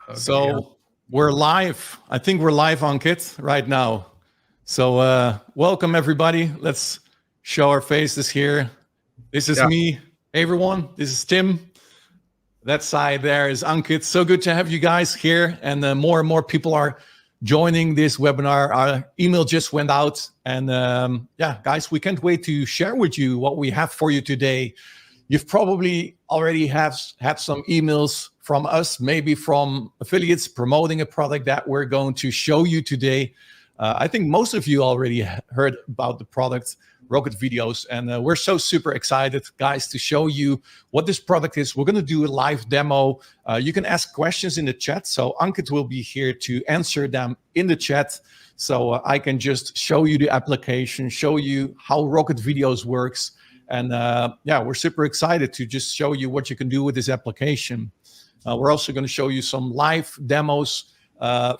Okay, yeah. So we're live. I think we're live on Kit right now. So welcome everybody. Let's show our faces here. This is Yeah. me. Hey everyone, this is Tim. That side there is Ankit. So good to have you guys here. And more and more people are joining this webinar. Our email just went out. And yeah, guys, we can't wait to share with you what we have for you today. You've probably already have had some emails from us, maybe from affiliates promoting a product that we're going to show you today. I think most of you already heard about the product, RocketVideos, and we're so super excited, guys, to show you what this product is. We're going to do a live demo. You can ask questions in the chat, so Ankit will be here to answer them in the chat. So I can just show you the application, show you how RocketVideos works. And yeah, we're super excited to just show you what you can do with this application. We're also going to show you some live demos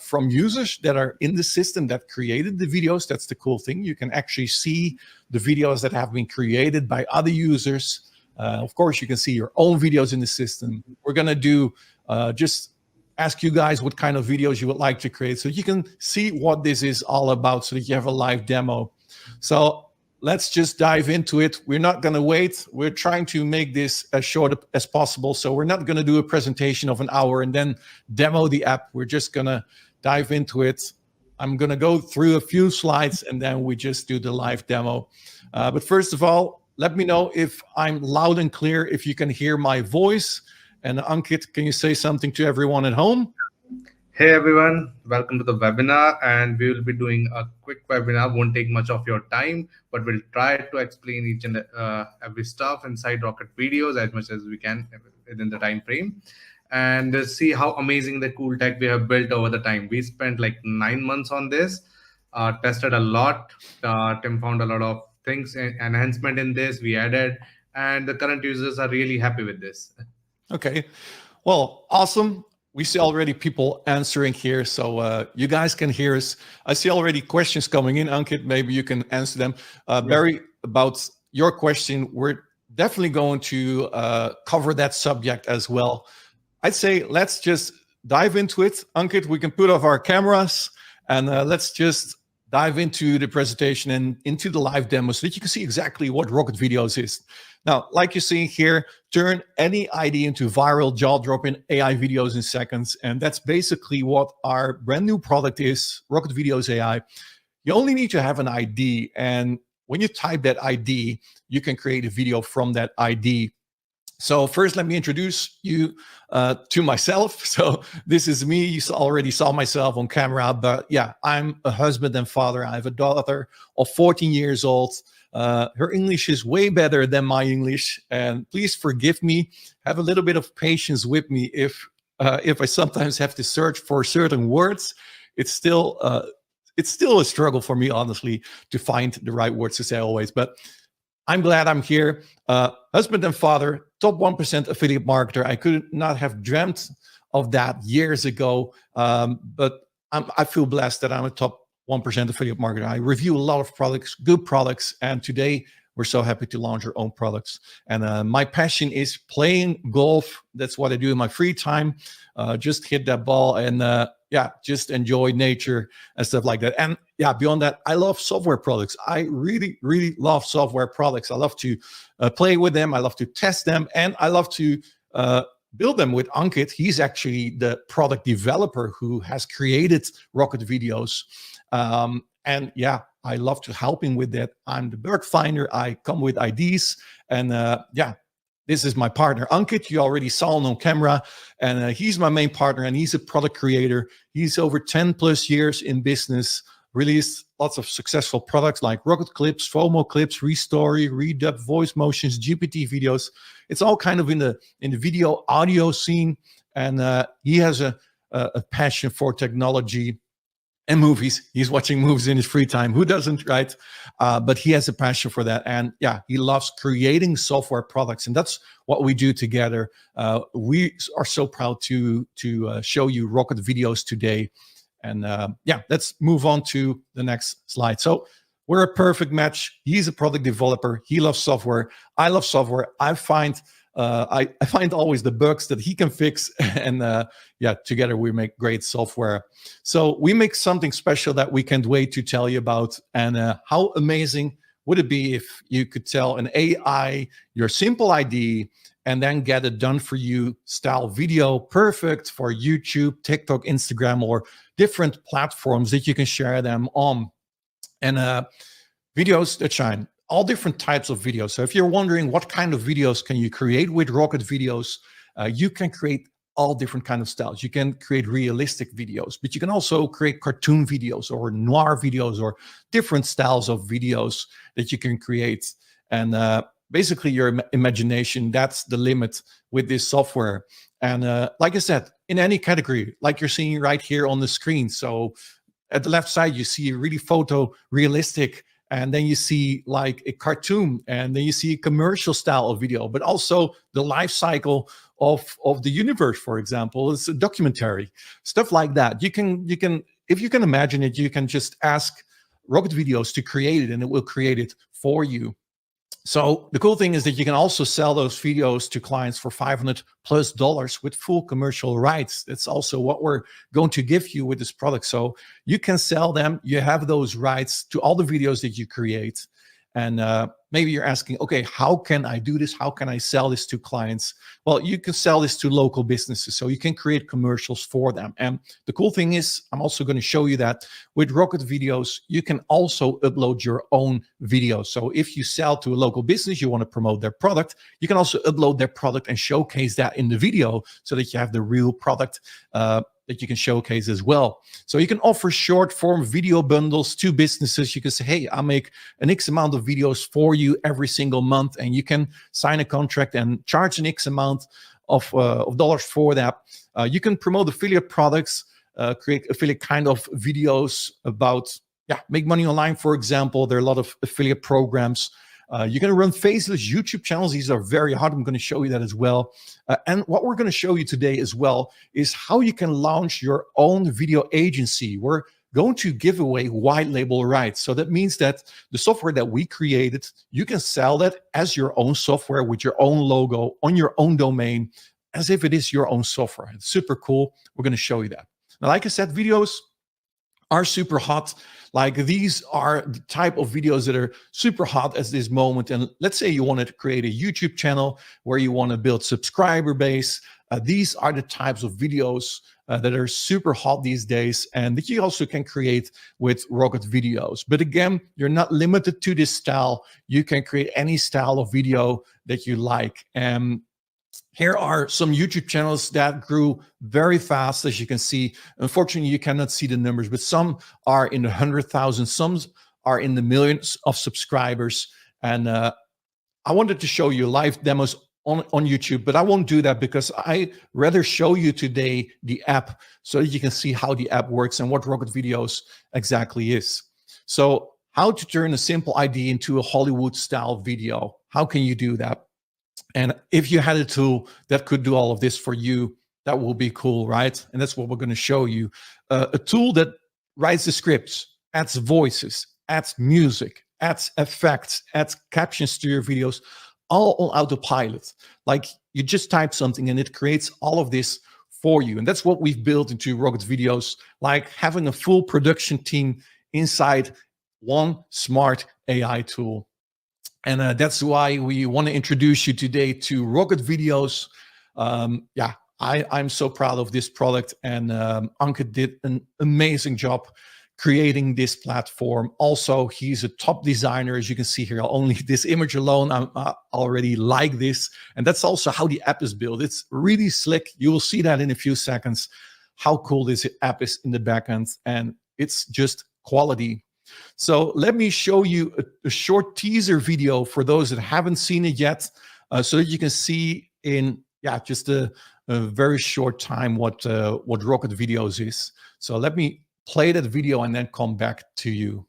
from users that are in the system that created the videos. That's the cool thing. You can actually see the videos that have been created by other users. Of course, you can see your own videos in the system. We're going to do just ask you guys what kind of videos you would like to create so you can see what this is all about so that you have a live demo. So let's just dive into it. We're not going to wait. We're trying to make this as short as possible. So we're not going to do a presentation of an hour and then demo the app. We're just going to dive into it. I'm going to go through a few slides and then we just do the live demo. But first of all, let me know if I'm loud and clear, if you can hear my voice. And Ankit, can you say something to everyone at home? Hey everyone, welcome to the webinar, and we will be doing a quick webinar. Won't take much of your time, but we'll try to explain each and every stuff inside RocketVideos as much as we can within the time frame, and see how amazing the cool tech we have built over the time. We spent like 9 months on this, tested a lot. Tim found a lot of things, enhancement in this we added, and the current users are really happy with this. Okay, well, awesome. We see already people answering here, so you guys can hear us. I see already questions coming in, Ankit. Maybe you can answer them. Barry, about your question, we're definitely going to cover that subject as well. I'd say let's just dive into it. Ankit, we can put off our cameras and let's just dive into the presentation and into the live demo so that you can see exactly what RocketVideos is. Now, like you see here, turn any idea into viral jaw-dropping AI videos in seconds. And that's basically what our brand new product is, RocketVideos AI. You only need to have an ID. And when you type that ID, you can create a video from that ID. So first, let me introduce you to myself. So this is me. You already saw myself on camera, but yeah, I'm a husband and father. I have a daughter of 14 years old. Her English is way better than my English, and please forgive me. Have a little bit of patience with me if I sometimes have to search for certain words. It's still a struggle for me, honestly, to find the right words to say always. But I'm glad I'm here. Husband and father, top 1% affiliate marketer. I could not have dreamt of that years ago, but I feel blessed that I'm a top 1% affiliate marketer. I review a lot of products, good products, and today we're so happy to launch our own products. And my passion is playing golf. That's what I do in my free time. Just hit that ball and yeah, just enjoy nature and stuff like that. And yeah, beyond that, I love software products. I really, really love software products. I love to play with them. I love to test them, and I love to build them with Ankit. He's actually the product developer who has created RocketVideos. And yeah, I love to help him with that. I'm the bird finder. I come with ideas, and yeah, this is my partner, Ankit. You already saw him on camera, and he's my main partner, and he's a product creator. He's over 10 plus years in business, released lots of successful products like Rocket Clips, FOMO Clips, Restory, Redub, Voice Motions, GPT videos. It's all kind of in the video audio scene, and he has a passion for technology and movies. He's watching movies in his free time. Who doesn't, right? But he has a passion for that. And yeah, he loves creating software products. And that's what we do together. We are so proud to show you RocketVideos today. And yeah, let's move on to the next slide. So we're a perfect match. He's a product developer. He loves software. I love software. I find I find always the bugs that he can fix, and yeah, together we make great software. So we make something special that we can't wait to tell you about. And how amazing would it be if you could tell an AI your simple ID and then get a done for you style video, perfect for YouTube, TikTok, Instagram, or different platforms that you can share them on. And videos that shine, all different types of videos. So if you're wondering what kind of videos can you create with RocketVideos, you can create all different kind of styles. You can create realistic videos, but you can also create cartoon videos or noir videos or different styles of videos that you can create. And basically your imagination, that's the limit with this software. And like I said, in any category, like you're seeing right here on the screen. So at the left side, you see really photorealistic, and then you see like a cartoon, and then you see a commercial style of video, but also the life cycle of the universe, for example. It's a documentary, stuff like that. You can, if you can imagine it, you can just ask RocketVideos to create it, and it will create it for you. So the cool thing is that you can also sell those videos to clients for $500+ with full commercial rights. That's also what we're going to give you with this product. So you can sell them. You have those rights to all the videos that you create. And maybe you're asking, okay, how can I do this? How can I sell this to clients? Well, you can sell this to local businesses. So you can create commercials for them. And the cool thing is, I'm also going to show you that with RocketVideos, you can also upload your own videos. So if you sell to a local business, you want to promote their product, you can also upload their product and showcase that in the video so that you have the real product that you can showcase as well. So you can offer short form video bundles to businesses. You can say, hey, I make an X amount of videos for you every single month, and you can sign a contract and charge an X amount of dollars for that. You can promote affiliate products, create affiliate kind of videos about, make money online, for example. There are a lot of affiliate programs. You can run faceless YouTube channels. These are very hard. I'm going to show you that as well. And what we're going to show you today as well is how you can launch your own video agency. We're going to give away white label rights. So that means that the software that we created, you can sell that as your own software with your own logo on your own domain, as if it is your own software. It's super cool. We're going to show you that. Now, like I said, videos are super hot. Like these are the type of videos that are super hot at this moment. And let's say you wanted to create a YouTube channel where you want to build subscriber base. These are the types of videos that are super hot these days, and that you also can create with RocketVideos. But again, you're not limited to this style. You can create any style of video that you like. And here are some YouTube channels that grew very fast, as you can see. Unfortunately, you cannot see the numbers, but some are in the 100,000, some are in the millions of subscribers. And I wanted to show you live demos on YouTube, but I won't do that because I rather show you today the app so that you can see how the app works and what RocketVideos exactly is. So how to turn a simple ID into a Hollywood style video. How can you do that? And if you had a tool that could do all of this for you, that will be cool, right? And that's what we're going to show you. A tool that writes the scripts, adds voices, adds music, adds effects, adds captions to your videos, all on autopilot. Like you just type something and it creates all of this for you. And that's what we've built into RocketVideos, like having a full production team inside one smart AI tool. And that's why we want to introduce you today to RocketVideos. I'm so proud of this product, and Anke did an amazing job creating this platform. Also, he's a top designer, as you can see here. Only this image alone, I already like this. And that's also how the app is built. It's really slick. You will see that in a few seconds, how cool this app is in the backend. And it's just quality. So let me show you a short teaser video for those that haven't seen it yet, so that you can see in just a very short time what RocketVideos is. So let me play that video and then come back to you.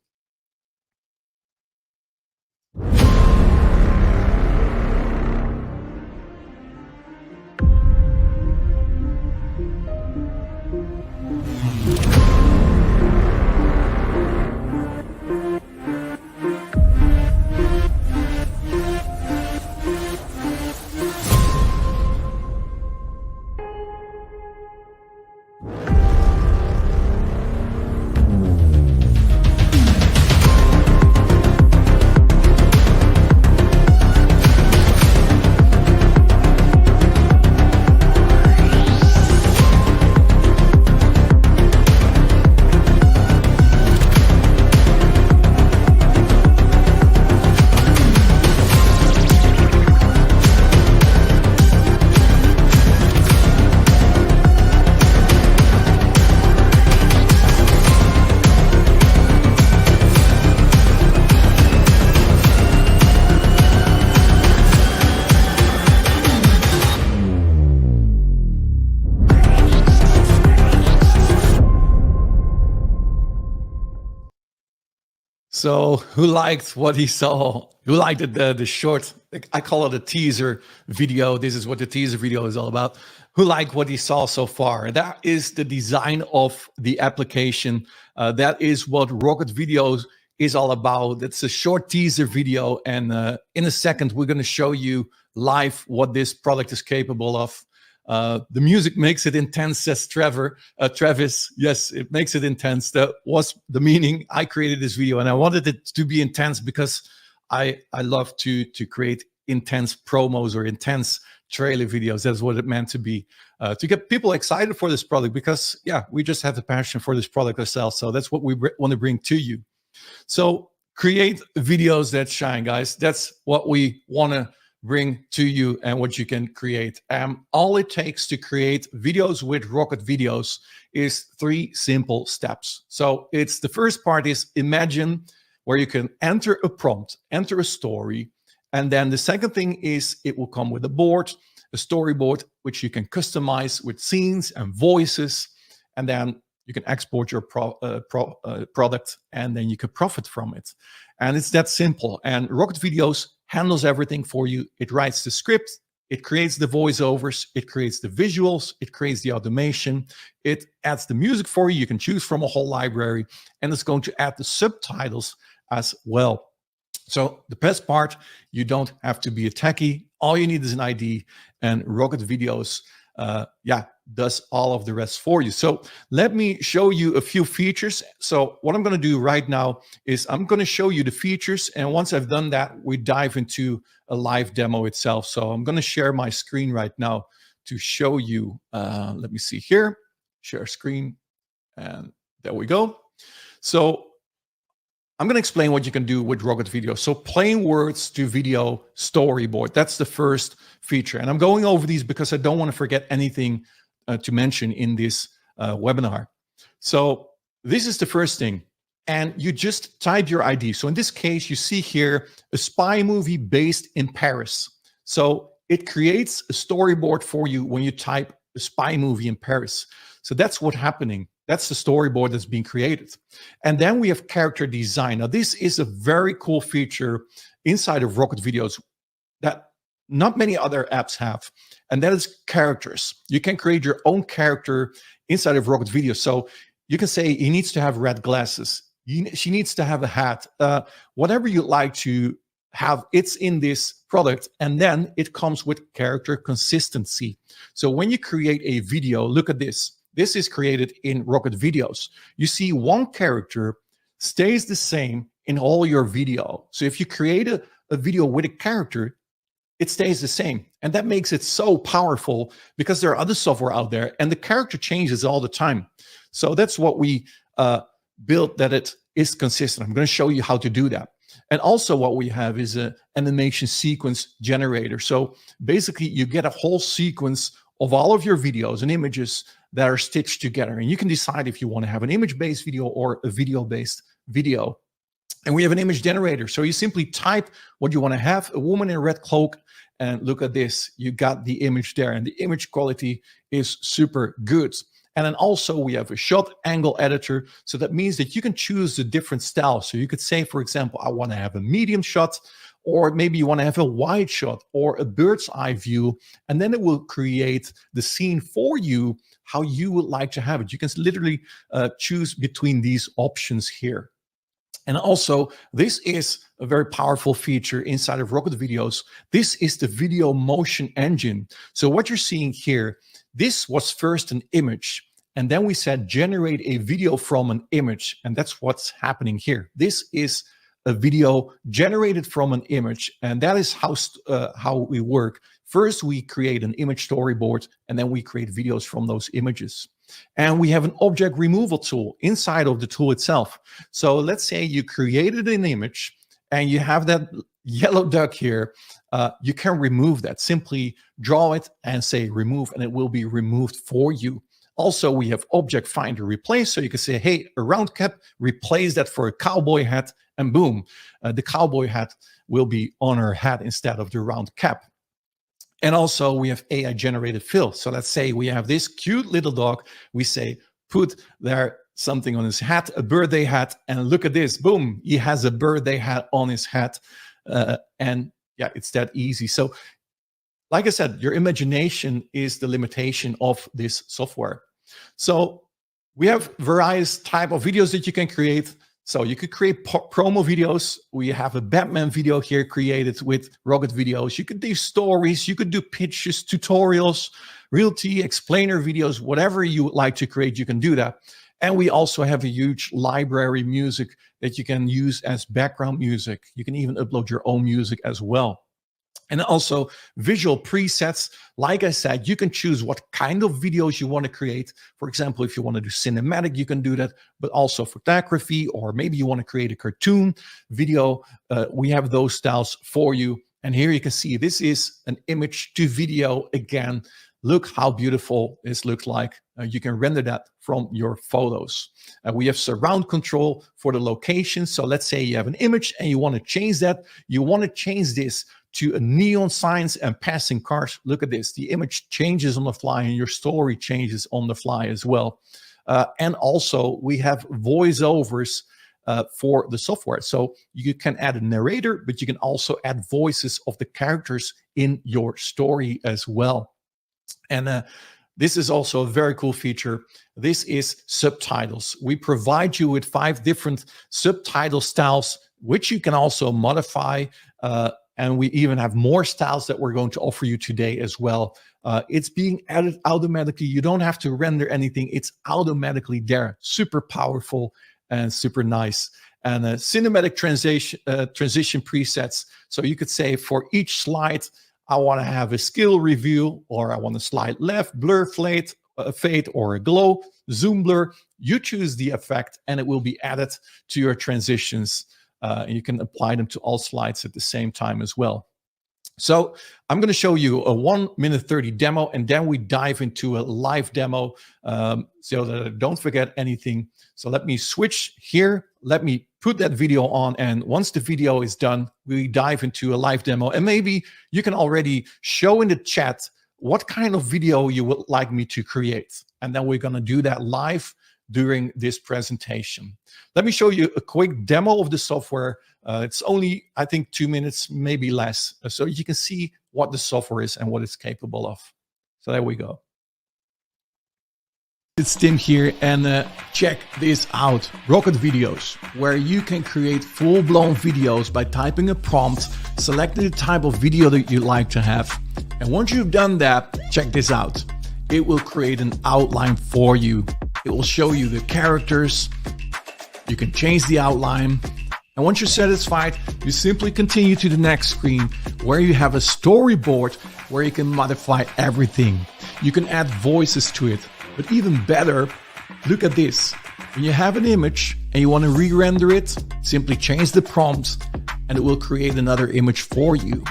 So who liked what he saw? Who liked the short, I call it a teaser video. This is what the teaser video is all about. Who liked what he saw so far? That is the design of the application. That is what Rocket Videos is all about. It's a short teaser video. And in a second, we're going to show you live what this product is capable of. The music makes it intense, says Travis. Yes, it makes it intense. That was the meaning. I created this video and I wanted it to be intense because I love to create intense promos or intense trailer videos. That's what it meant to be, to get people excited for this product, because yeah, we just have the passion for this product ourselves. So that's what we want to bring to you. So create videos that shine, guys. That's what we want to bring to you and what you can create. All it takes to create videos with RocketVideos is 3 simple steps. So it's the first part is imagine, where you can enter a prompt, enter a story. And then the second thing is it will come with a board, a storyboard, which you can customize with scenes and voices. And then you can export your product and then you can profit from it. And it's that simple. And RocketVideos handles everything for you. It writes the script, it creates the voiceovers, it creates the visuals, it creates the automation, it adds the music for you. You can choose from a whole library, and it's going to add the subtitles as well. So the best part, you don't have to be a techie. All you need is an ID, and RocketVideos does all of the rest for you. So let me show you a few features. So what I'm going to do right now is I'm going to show you the features. And once I've done that, we dive into a live demo itself. So I'm going to share my screen right now to show you. Let me see here, share screen. And there we go. So I'm going to explain what you can do with RocketVideos. So plain words to video storyboard. That's the first feature. And I'm going over these because I don't want to forget anything to mention in this webinar. So this is the first thing. And you just type your ID. So in this case, you see here a spy movie based in Paris. So it creates a storyboard for you when you type a spy movie in Paris. So that's what's happening. That's the storyboard that's being created. And then we have character design. Now, this is a very cool feature inside of RocketVideos that not many other apps have. And that is characters. You can create your own character inside of RocketVideos. So you can say he needs to have red glasses. She needs to have a hat. Whatever you like to have, it's in this product. And then it comes with character consistency. So when you create a video, look at this. This is created in RocketVideos. You see one character stays the same in all your video. So if you create a video with a character, it stays the same. And that makes it so powerful because there are other software out there and the character changes all the time. So that's what we built, that it is consistent. I'm going to show you how to do that. And also what we have is an animation sequence generator. So basically you get a whole sequence of all of your videos and images that are stitched together. And you can decide if you want to have an image-based video or a video-based video. And we have an image generator. So you simply type what you want to have, a woman in a red cloak, and look at this. You got the image there, and the image quality is super good. And then also we have a shot angle editor. So that means that you can choose the different styles. So you could say, for example, I want to have a medium shot, or maybe you want to have a wide shot or a bird's eye view, and then it will create the scene for you how you would like to have it. You can literally choose between these options here. And also, this is a very powerful feature inside of RocketVideos. This is the video motion engine. So what you're seeing here, this was first an image, and then we said generate a video from an image, and that's what's happening here. This is a video generated from an image, and that is how we work. First, we create an image storyboard, and then we create videos from those images. And we have an object removal tool inside of the tool itself. So let's say you created an image, and you have that yellow duck here. You can remove that. Simply draw it and say remove, and it will be removed for you. Also, we have object finder replace. So you can say, hey, a round cap, replace that for a cowboy hat, and boom, the cowboy hat will be on her hat instead of the round cap. And also we have AI generated fill. So let's say we have this cute little dog. We say, put their something on his hat, a birthday hat, and look at this, boom, he has a birthday hat on his hat. And yeah, it's that easy. So like I said, your imagination is the limitation of this software. So we have various type of videos that you can create. So you could create promo videos. We have a Batman video here created with RocketVideos. You could do stories, you could do pitches, tutorials, realty, explainer videos, whatever you would like to create, you can do that. And we also have a huge library music that you can use as background music. You can even upload your own music as well. And also visual presets. Like I said, you can choose what kind of videos you want to create. For example, if you want to do cinematic, you can do that, but also photography, or maybe you want to create a cartoon video. We have those styles for you. And here you can see this is an image to video again. Look how beautiful this looks like. You can render that from your photos. We have surround control for the location. So let's say you have an image and you want to change that. You want to change this to a neon signs and passing cars. Look at this. The image changes on the fly and your story changes on the fly as well. And also we have voiceovers for the software. So you can add a narrator, but you can also add voices of the characters in your story as well. And this is also a very cool feature. This is subtitles. We provide you with 5 different subtitle styles, which you can also modify. And we even have more styles that we're going to offer you today as well. It's being added automatically. You don't have to render anything. It's automatically there. Super powerful and super nice. And cinematic transition presets. So you could say for each slide, I want to have a skill review, or I want to slide left, blur, fade, or a glow, zoom blur. You choose the effect and it will be added to your transitions. You can apply them to all slides at the same time as well. So I'm going to show you a 1:30 demo, and then we dive into a live demo so that I don't forget anything. So let me switch here. Let me put that video on. And once the video is done, we dive into a live demo. And maybe you can already show in the chat what kind of video you would like me to create. And then we're going to do that live during this presentation. Let me show you a quick demo of the software. It's only, I think, 2 minutes, maybe less. So you can see what the software is and what it's capable of. So there we go. It's Tim here, and check this out. RocketVideos, where you can create full-blown videos by typing a prompt, selecting the type of video that you'd like to have. And once you've done that, check this out. It will create an outline for you. It will show you the characters. You can change the outline. And once you're satisfied, you simply continue to the next screen where you have a storyboard where you can modify everything. You can add voices to it. But even better, look at this. When you have an image and you want to re-render it, simply change the prompt and it will create another image for you.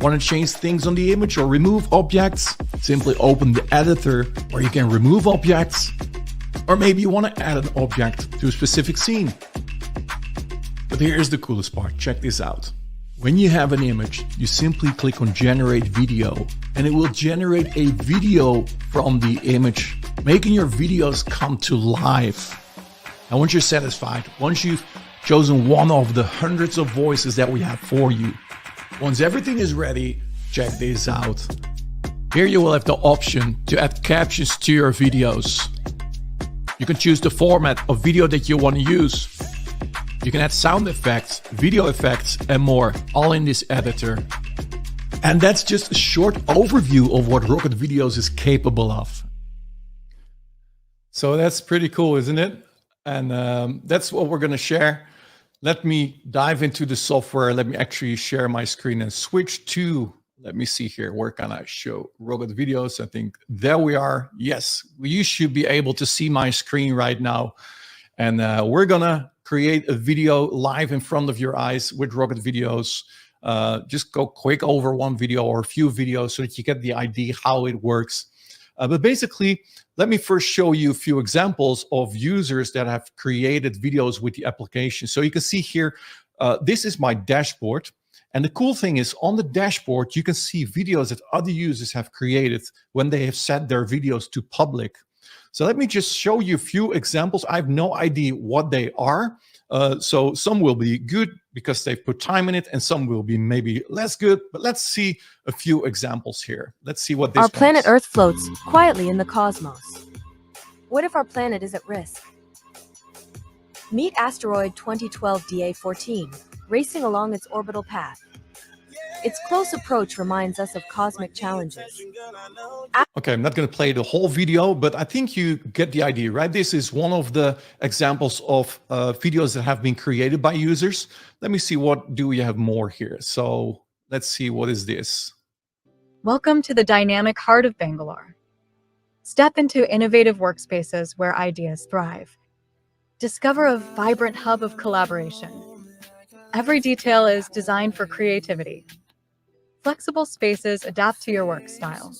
Want to change things on the image or remove objects? Simply open the editor where you can remove objects. Or maybe you want to add an object to a specific scene. But here's the coolest part. Check this out. When you have an image, you simply click on generate video and it will generate a video from the image, making your videos come to life. And once you're satisfied, once you've chosen one of the hundreds of voices that we have for you, once everything is ready, check this out. Here you will have the option to add captions to your videos. You can choose the format of video that you want to use. You can add sound effects, video effects, and more, all in this editor. And that's just a short overview of what RocketVideos is capable of. So that's pretty cool, isn't it? And that's what we're going to share. Let me dive into the software. Let me actually share my screen and switch to, let me see here, where can I show RocketVideos? I think there we are. Yes, you should be able to see my screen right now. And we're going to create a video live in front of your eyes with RocketVideos. Just go quick over one video or a few videos so that you get the idea how it works. But basically, let me first show you a few examples of users that have created videos with the application. So you can see here, this is my dashboard. And the cool thing is on the dashboard, you can see videos that other users have created when they have set their videos to public. So let me just show you a few examples. I have no idea what they are. So some will be good because they've put time in it, and some will be maybe less good. But let's see a few examples here. Let's see what this Our planet is. Earth floats quietly in the cosmos. What if our planet is at risk? Meet asteroid 2012 DA14, racing along its orbital path. Its close approach reminds us of cosmic challenges. Okay, I'm not going to play the whole video, but I think you get the idea, right? This is one of the examples of videos that have been created by users. Let me see, what do we have more here? So let's see, what is this? Welcome to the dynamic heart of Bangalore. Step into innovative workspaces where ideas thrive. Discover a vibrant hub of collaboration. Every detail is designed for creativity. Flexible spaces adapt to your work style.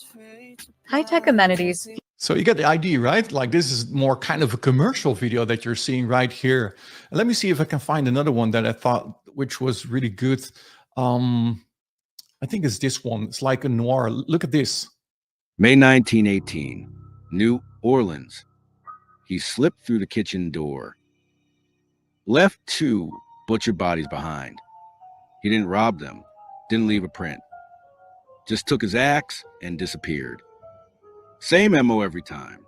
High-tech amenities. So you get the idea, right? Like, this is more kind of a commercial video that you're seeing right here. And let me see if I can find another one that I thought which was really good. I think it's this one. It's like a noir. Look at this. May 1918, New Orleans. He slipped through the kitchen door. Left 2 butchered bodies behind. He didn't rob them, didn't leave a print. Just took his axe and disappeared. Same MO every time.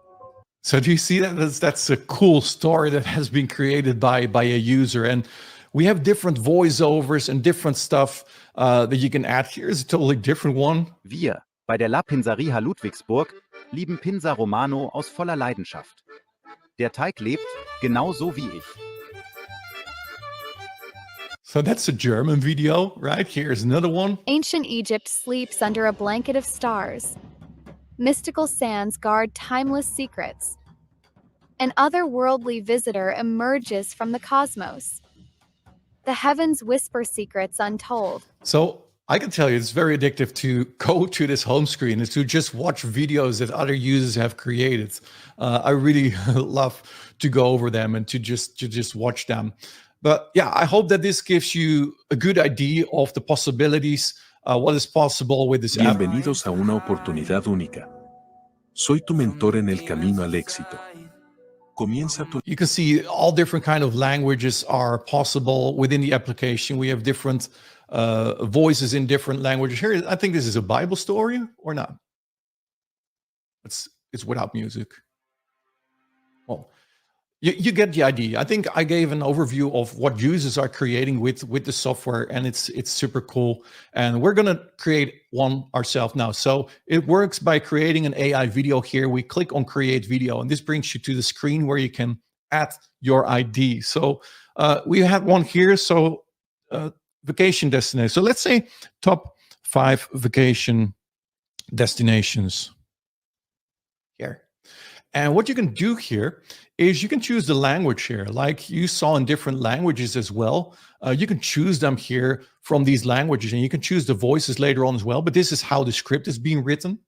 So do you see that? That's a cool story that has been created by a user. And we have different voiceovers and different stuff that you can add. Here's a totally different one. Wir bei der La Pinzeria Ludwigsburg lieben Pinsa Romano aus voller Leidenschaft. Der Teig lebt genauso wie ich. So that's a German video, right? Here's another one. Ancient Egypt sleeps under a blanket of stars. Mystical sands guard timeless secrets. An otherworldly visitor emerges from the cosmos. The heavens whisper secrets untold. So I can tell you it's very addictive to go to this home screen and to just watch videos that other users have created. I really love to go over them and to just watch them. But yeah, I hope that this gives you a good idea of the possibilities, what is possible with this app. Bienvenidos a una oportunidad única. Soy tu mentor en el camino al éxito. Comienza tu... You can see all different kind of languages are possible within the application. We have different voices in different languages. Here, I think this is a Bible story or not. It's without music. Well, you get the idea. I think I gave an overview of what users are creating with the software, and it's super cool. And we're gonna create one ourselves now. So it works by creating an AI video here. We click on create video, and this brings you to the screen where you can add your ID. So we have one here. So vacation destination. So let's say top 5 vacation destinations here. And what you can do here is you can choose the language here, like you saw in different languages as well. You can choose them here from these languages, and you can choose the voices later on as well. But this is how the script is being written.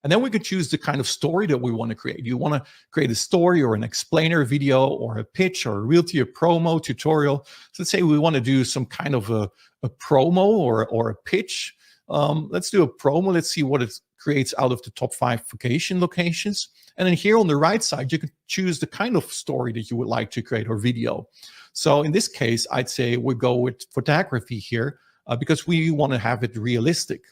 And then we can choose the kind of story that we want to create. You want to create a story or an explainer video or a pitch or a realty, a promo tutorial. So let's say we want to do some kind of a promo or a pitch. Let's do a promo. Let's see what it creates out of the top 5 vacation locations. And then here on the right side, you can choose the kind of story that you would like to create or video. So in this case, I'd say we go with photography here because we want to have it realistic.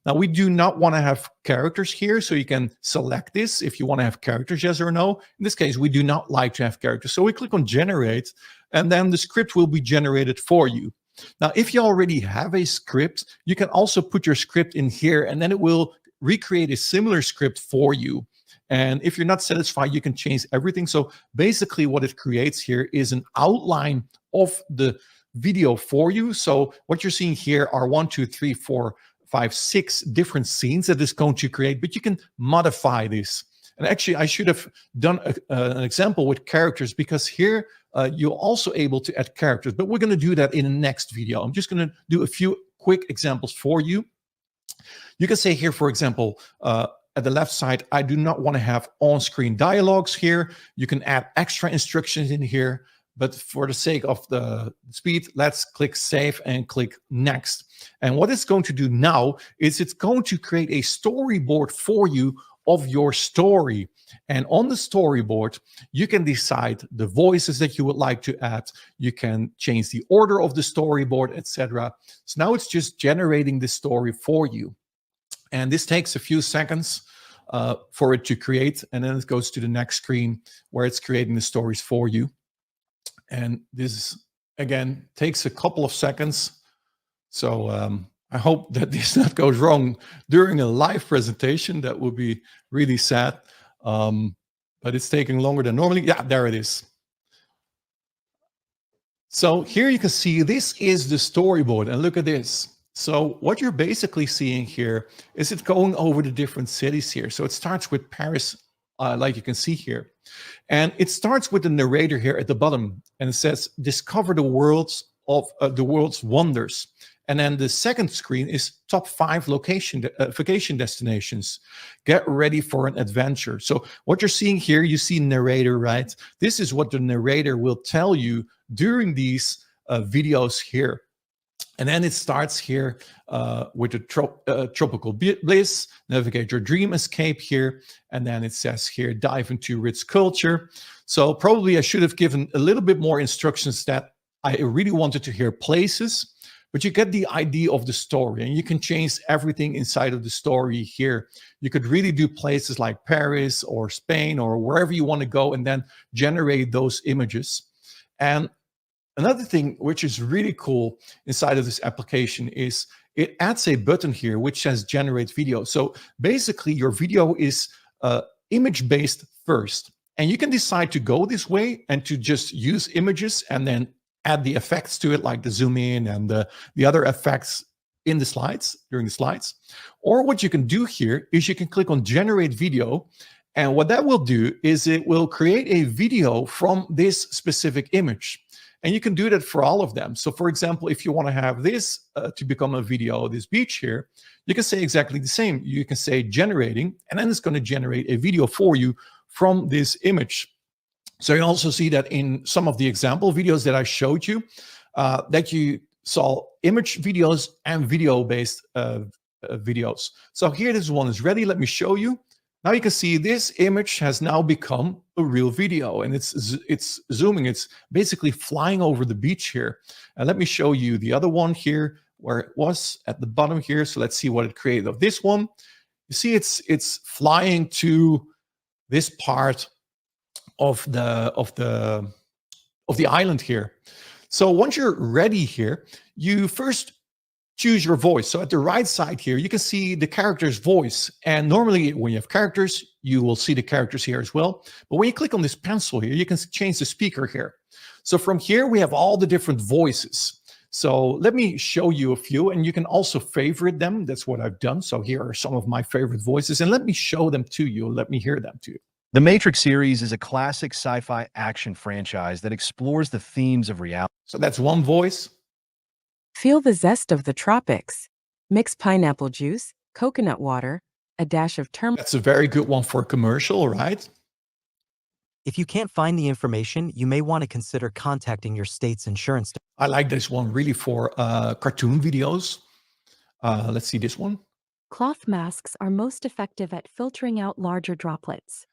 Now, we do not want to have characters here, so you can select this if you want to have characters, yes or no. In this case, we do not like to have characters. So we click on generate, and then the script will be generated for you. Now, if you already have a script, you can also put your script in here, and then it will recreate a similar script for you. And if you're not satisfied, you can change everything. So basically what it creates here is an outline of the video for you. So what you're seeing here are 1, 2, 3, 4, 5, 6 different scenes that is going to create, but you can modify this. And actually, I should have done an example with characters, because here you're also able to add characters, but we're going to do that in the next video. I'm just going to do a few quick examples for you. You can say here, for example, at the left side, I do not want to have on-screen dialogues here. You can add extra instructions in here, but for the sake of the speed, let's click save and click next. And what it's going to do now is it's going to create a storyboard for you of your story. And on the storyboard, you can decide the voices that you would like to add. You can change the order of the storyboard, etc. So now it's just generating the story for you. And this takes a few seconds for it to create. And then it goes to the next screen where it's creating the stories for you. And this, again, takes a couple of seconds. So I hope that this not goes wrong during a live presentation. That would be really sad. But it's taking longer than normally. Yeah, there it is. So here you can see this is the storyboard, and look at this. So what you're basically seeing here is it going over the different cities here. So it starts with Paris, like you can see here. And it starts with the narrator here at the bottom, and it says, discover the world's wonders. And then the second screen is top 5 vacation destinations. Get ready for an adventure. So what you're seeing here, you see narrator, right? This is what the narrator will tell you during these videos here. And then it starts here with the tropical bliss, navigate your dream escape here. And then it says here, dive into rich culture. So probably I should have given a little bit more instructions that I really wanted to hear places. But you get the idea of the story, and you can change everything inside of the story here. You could really do places like Paris or Spain or wherever you want to go, and then generate those images. And another thing which is really cool inside of this application is it adds a button here which says generate video. So basically your video is image-based first. And you can decide to go this way and to just use images and then add the effects to it, like the zoom in and the other effects in the slides, during the slides. Or what you can do here is you can click on generate video. And what that will do is it will create a video from this specific image. And you can do that for all of them. So for example, if you want to have this to become a video, this beach here, you can say exactly the same. You can say generating, and then it's going to generate a video for you from this image. So you also see that in some of the example videos that I showed you, that you saw image videos and video-based videos. So here this one is ready. Let me show you. Now you can see this image has now become a real video, and it's zooming. It's basically flying over the beach here. And let me show you the other one here where it was at the bottom here. So let's see what it created of this one. You see it's flying to this part of the island here. So once you're ready here, you first choose your voice. So at the right side here, you can see the character's voice. And normally when you have characters, you will see the characters here as well. But when you click on this pencil here, you can change the speaker here. So from here, we have all the different voices. So let me show you a few, and you can also favorite them. That's what I've done. So here are some of my favorite voices, and let me show them to you. Let me hear them to you. The Matrix series is a classic sci-fi action franchise that explores the themes of reality. So that's one voice. Feel the zest of the tropics. Mix pineapple juice, coconut water, a dash of turmeric. That's a very good one for a commercial, right? If you can't find the information, you may want to consider contacting your state's insurance. I like this one really for cartoon videos. Let's see this one. Cloth masks are most effective at filtering out larger droplets.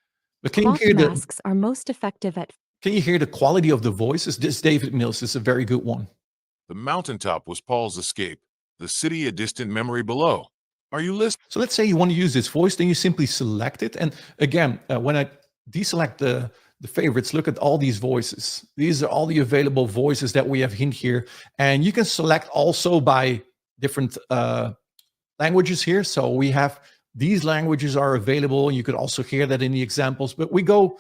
But can you hear masks are most effective at... Can you hear the quality of the voices? This David Mills is a very good one. The mountaintop was Paul's escape. The city a distant memory below. Are you listening? So let's say you want to use this voice, then you simply select it. And again, when I deselect the favorites, look at all these voices. These are all the available voices that we have in here. And you can select also by different languages here. So we have these languages are available. You could also hear that in the examples, but we go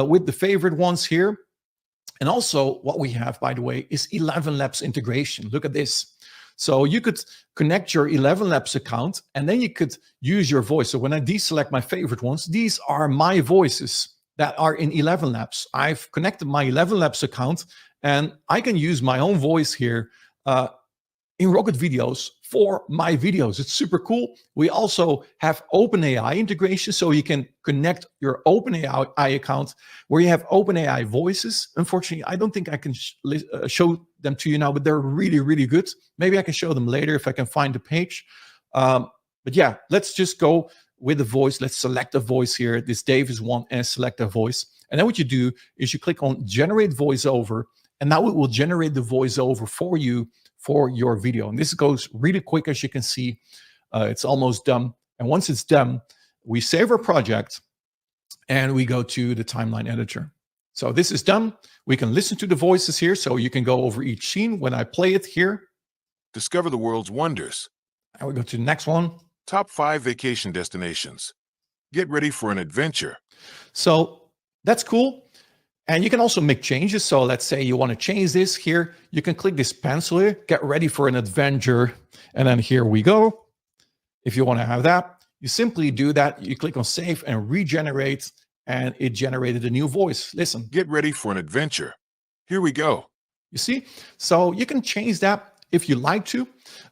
with the favorite ones here. And also what we have, by the way, is 11 Labs integration. Look at this. So you could connect your 11 Labs account, and then you could use your voice. So when I deselect my favorite ones, these are my voices that are in 11 Labs. I've connected my 11 Labs account, and I can use my own voice here in RocketVideos for my videos. It's super cool. We also have OpenAI integration, so you can connect your OpenAI account where you have OpenAI voices. Unfortunately, I don't think I can show them to you now, but they're really, really good. Maybe I can show them later if I can find the page. But yeah, let's just go with the voice. Let's select a voice here. This Dave is one, and select a voice. And then what you do is you click on generate voiceover, and now it will generate the voiceover for you for your video. And this goes really quick, as you can see. It's almost done. And once it's done, we save our project and we go to the timeline editor. So this is done. We can listen to the voices here. So you can go over each scene when I play it here. Discover the world's wonders. And we go to the next one. Top 5 vacation destinations. Get ready for an adventure. So that's cool. And you can also make changes. So let's say you want to change this here. You can click this pencil here, get ready for an adventure. And then here we go. If you want to have that, you simply do that. You click on save and regenerate, and it generated a new voice. Listen. Get ready for an adventure. Here we go. You see? So you can change that if you like to.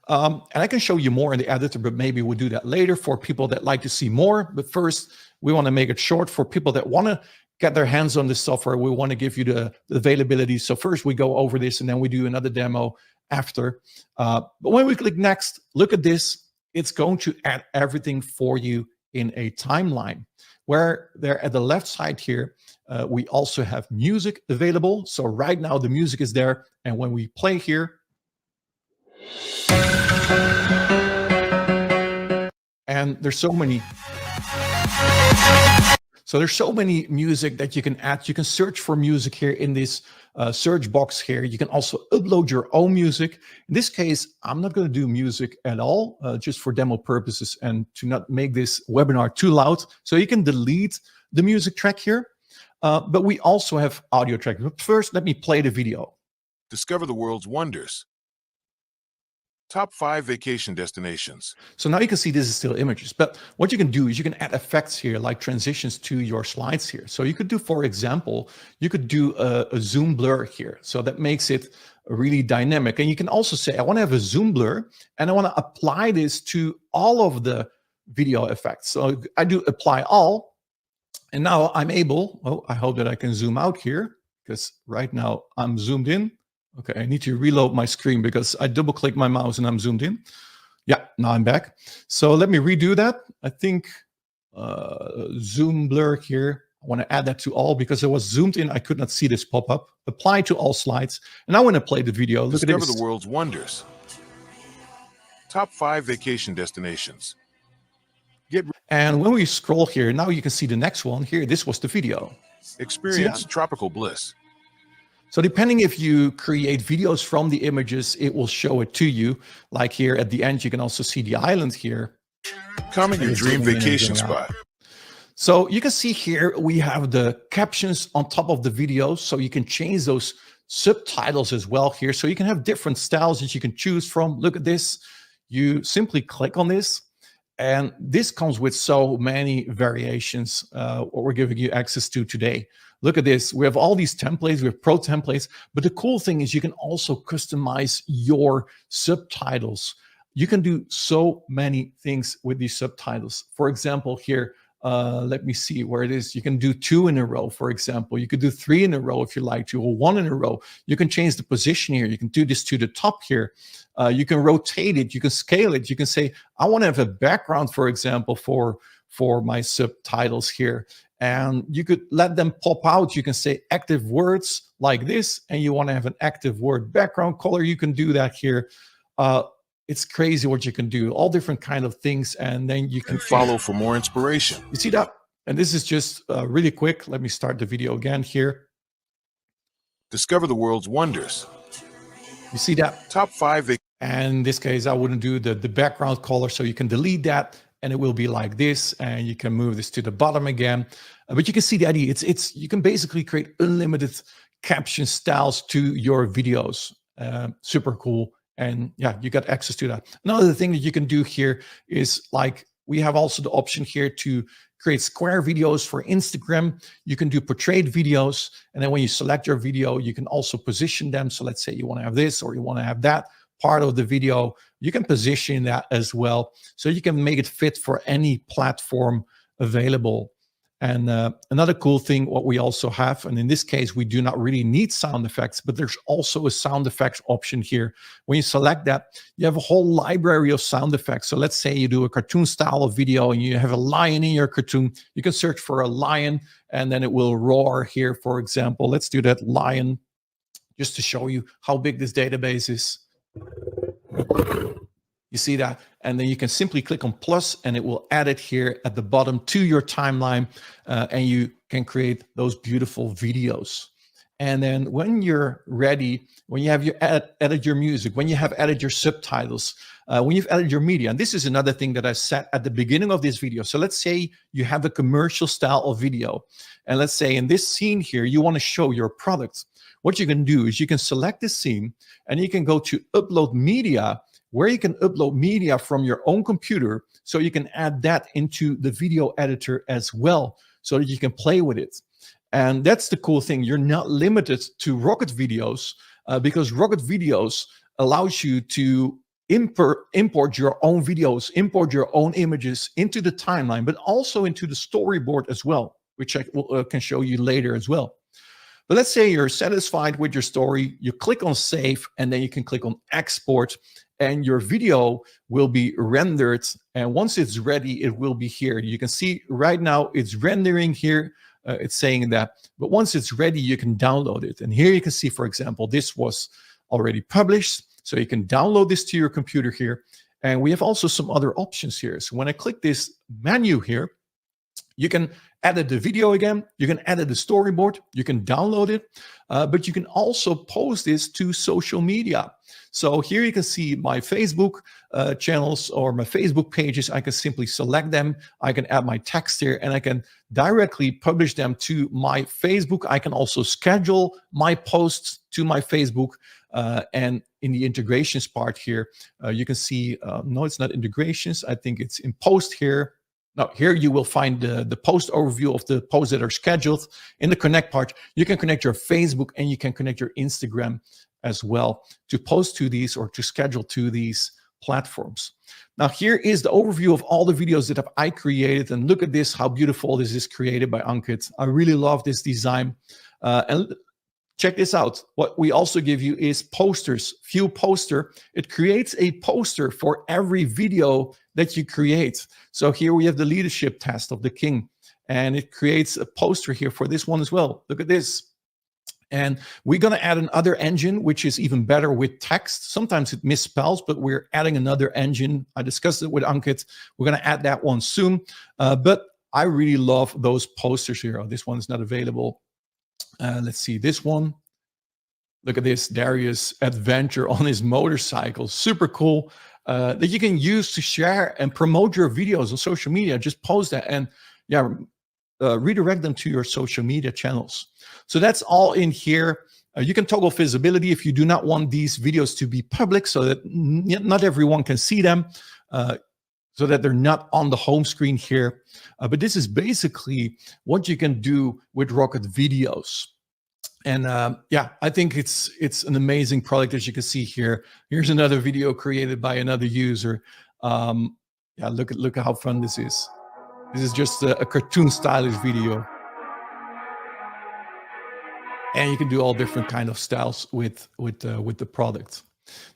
And I can show you more in the editor, but maybe we'll do that later for people that like to see more. But first, we want to make it short for people that want to get their hands on this software. We want to give you the availability. So first we go over this, and then we do another demo after. But when we click next, look at this. It's going to add everything for you in a timeline. Where there at the left side here, we also have music available. So right now the music is there. And when we play here, and there's so many music that you can add. You can search for music here in this search box here. You can also upload your own music. In this case, I'm not going to do music at all, just for demo purposes and to not make this webinar too loud. So you can delete the music track here, but we also have audio track. But first, let me play the video. Discover the world's wonders. Top 5 vacation destinations. So now you can see this is still images, but what you can do is you can add effects here, like transitions to your slides here. So you could do, for example, you could do a zoom blur here. So that makes it really dynamic. And you can also say, I want to have a zoom blur and I want to apply this to all of the video effects. So I do apply all, and now I'm able, oh, I hope that I can zoom out here, because right now I'm zoomed in. Okay, I need to reload my screen because I double click my mouse and I'm zoomed in. Yeah, now I'm back. So let me redo that. I think zoom blur here. I want to add that to all because I was zoomed in. I could not see this pop up. Apply to all slides. And now when I play the video, look at this. Discover the world's wonders. Top 5 vacation destinations. And when we scroll here, now you can see the next one here. This was the video. Experience tropical bliss. So depending if you create videos from the images, it will show it to you. Like here at the end, you can also see the island here. Come in your dream vacation spot. So you can see here, we have the captions on top of the video. So you can change those subtitles as well here. So you can have different styles that you can choose from. Look at this. You simply click on this. And this comes with so many variations, what we're giving you access to today. Look at this. We have all these templates. We have pro templates. But the cool thing is you can also customize your subtitles. You can do so many things with these subtitles. For example, here, let me see where it is. You can do 2 in a row, for example. You could do 3 in a row if you like to, or 1 in a row. You can change the position here. You can do this to the top here. You can rotate it. You can scale it. You can say, I want to have a background, for example, for my subtitles here. And you could let them pop out. You can say active words like this, and you want to have an active word background color. You can do that here. It's crazy what you can do, all different kind of things. And then you can follow for more inspiration. You see that? And this is just really quick. Let me start the video again here. Discover the world's wonders. You see that? Top 5. And in this case, I wouldn't do the background color, so you can delete that. And it will be like this, and you can move this to the bottom again. But you can see the idea. It's you can basically create unlimited caption styles to your videos. Super cool. And yeah, you got access to that. Another thing that you can do here is, like, we have also the option here to create square videos for Instagram. You can do portrait videos. And then when you select your video, you can also position them. So let's say you want to have this or you want to have that part of the video. You can position that as well. So you can make it fit for any platform available. And another cool thing, what we also have, and in this case, we do not really need sound effects, but there's also a sound effects option here. When you select that, you have a whole library of sound effects. So let's say you do a cartoon style of video and you have a lion in your cartoon. You can search for a lion and then it will roar here, for example. Let's do that lion just to show you how big this database is. You see that? And then you can simply click on plus and it will add it here at the bottom to your timeline, and you can create those beautiful videos. And then when you're ready, when you have added your music, when you have added your subtitles, when you've added your media, and this is another thing that I said at the beginning of this video. So let's say you have a commercial style of video, and let's say in this scene here, you want to show your product. What you can do is you can select this scene and you can go to upload media, where you can upload media from your own computer, so you can add that into the video editor as well, so that you can play with it. And that's the cool thing. You're not limited to RocketVideos, because RocketVideos allows you to import your own videos, import your own images into the timeline, but also into the storyboard as well, which I can show you later as well. But let's say you're satisfied with your story, you click on save, and then you can click on export, and your video will be rendered. And once it's ready, it will be here. You can see right now it's rendering here. It's saying that, but once it's ready, you can download it. And here you can see, for example, this was already published. So you can download this to your computer here. And we have also some other options here. So when I click this menu here, you can edit the video again, you can edit the storyboard, you can download it, but you can also post this to social media. So here you can see my Facebook channels or my Facebook pages. I can simply select them. I can add my text here and I can directly publish them to my Facebook. I can also schedule my posts to my Facebook. And in the integrations part here, you can see, no, it's not integrations. I think it's in post here. Now, here you will find the post overview of the posts that are scheduled. In the connect part, you can connect your Facebook and you can connect your Instagram as well to post to these or to schedule to these platforms. Now, here is the overview of all the videos that I created. And look at this, how beautiful this is created by Ankit. I really love this design. And check this out. What we also give you is posters. View poster. It creates a poster for every video that you create. So here we have the leadership test of the king, and it creates a poster here for this one as well. Look at this. And we're going to add another engine, which is even better with text. Sometimes it misspells, but we're adding another engine. I discussed it with Ankit. We're going to add that one soon. But I really love those posters here. Oh, this one is not available. Let's see this one. Look at this, Darius' adventure on his motorcycle. Super cool. That you can use to share and promote your videos on social media. Just post that and redirect them to your social media channels. So that's all in here. You can toggle visibility if you do not want these videos to be public, so that not everyone can see them, so that they're not on the home screen here. But this is basically what you can do with RocketVideos. And yeah, I think it's an amazing product, as you can see here. Here's another video created by another user. Yeah, look at how fun this is. This is just a cartoon stylish video. And you can do all different kind of styles with the product.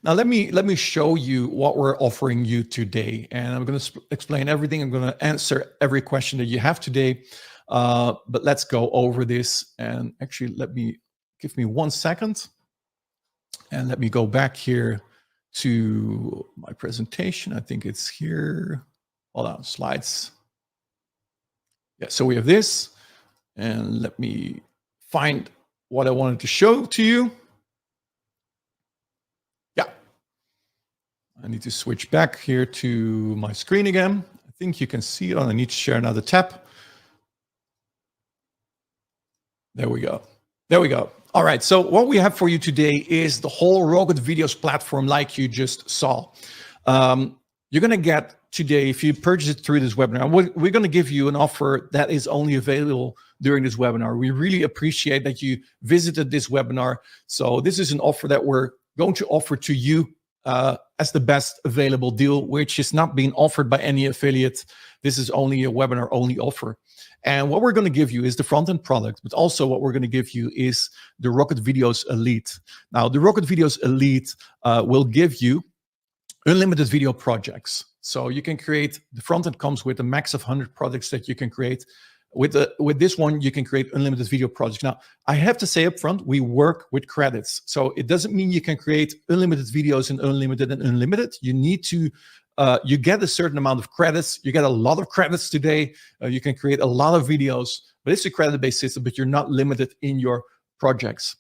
Now let me show you what we're offering you today, and I'm going to explain everything. I'm going to answer every question that you have today. But let's go over this. And actually, give me 1 second, and let me go back here to my presentation. I think it's here. Hold on, slides. Yeah, so we have this, and let me find what I wanted to show to you. Yeah, I need to switch back here to my screen again. I think you can see it. I need to share another tab. There we go. There we go. All right. So what we have for you today is the whole RocketVideos platform, like you just saw. You're going to get today, if you purchase it through this webinar, we're going to give you an offer that is only available during this webinar. We really appreciate that you visited this webinar. So this is an offer that we're going to offer to you as the best available deal, which is not being offered by any affiliate. This is only a webinar only offer. And what we're going to give you is the front-end product, but also what we're going to give you is the RocketVideos Elite. Now, the RocketVideos Elite will give you unlimited video projects. So you can create, the front-end comes with a max of 100 projects that you can create. With this one, you can create unlimited video projects. Now, I have to say up front, we work with credits. So it doesn't mean you can create unlimited videos in unlimited and unlimited. You need to, you get a certain amount of credits. You get a lot of credits today. You can create a lot of videos, but it's a credit-based system, but you're not limited in your projects.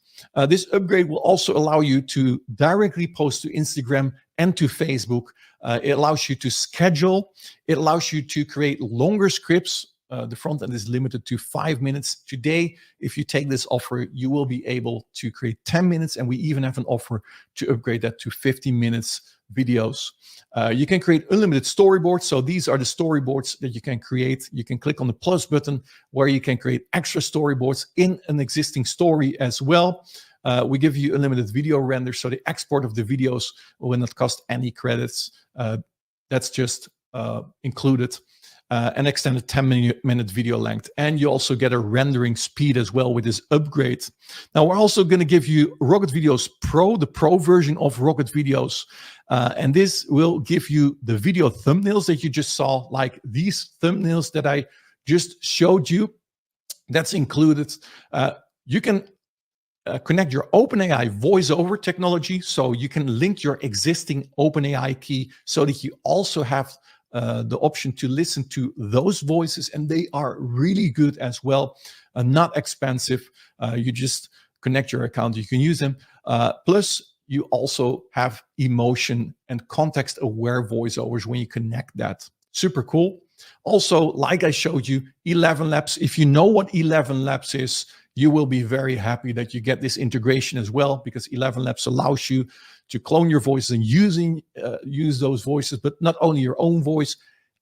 This upgrade will also allow you to directly post to Instagram and to Facebook. It allows you to schedule. It allows you to create longer scripts. The front end is limited to 5 minutes. Today, if you take this offer, you will be able to create 10 minutes, and we even have an offer to upgrade that to 50 minutes videos. You can create unlimited storyboards. So these are the storyboards that you can create. You can click on the plus button where you can create extra storyboards in an existing story as well. We give you unlimited video render, so the export of the videos will not cost any credits. That's just included. An extended 10-minute video length. And you also get a rendering speed as well with this upgrade. Now, we're also going to give you RocketVideos Pro, the Pro version of RocketVideos. And this will give you the video thumbnails that you just saw, like these thumbnails that I just showed you. That's included. You can connect your OpenAI voiceover technology, so you can link your existing OpenAI key so that you also have the option to listen to those voices, and they are really good as well, not expensive. You just connect your account, you can use them. Plus, you also have emotion and context-aware voiceovers when you connect that. Super cool. Also, like I showed you, 11 Labs. If you know what 11 Labs is, you will be very happy that you get this integration as well, because 11 Labs allows you to clone your voices and use those voices, but not only your own voice,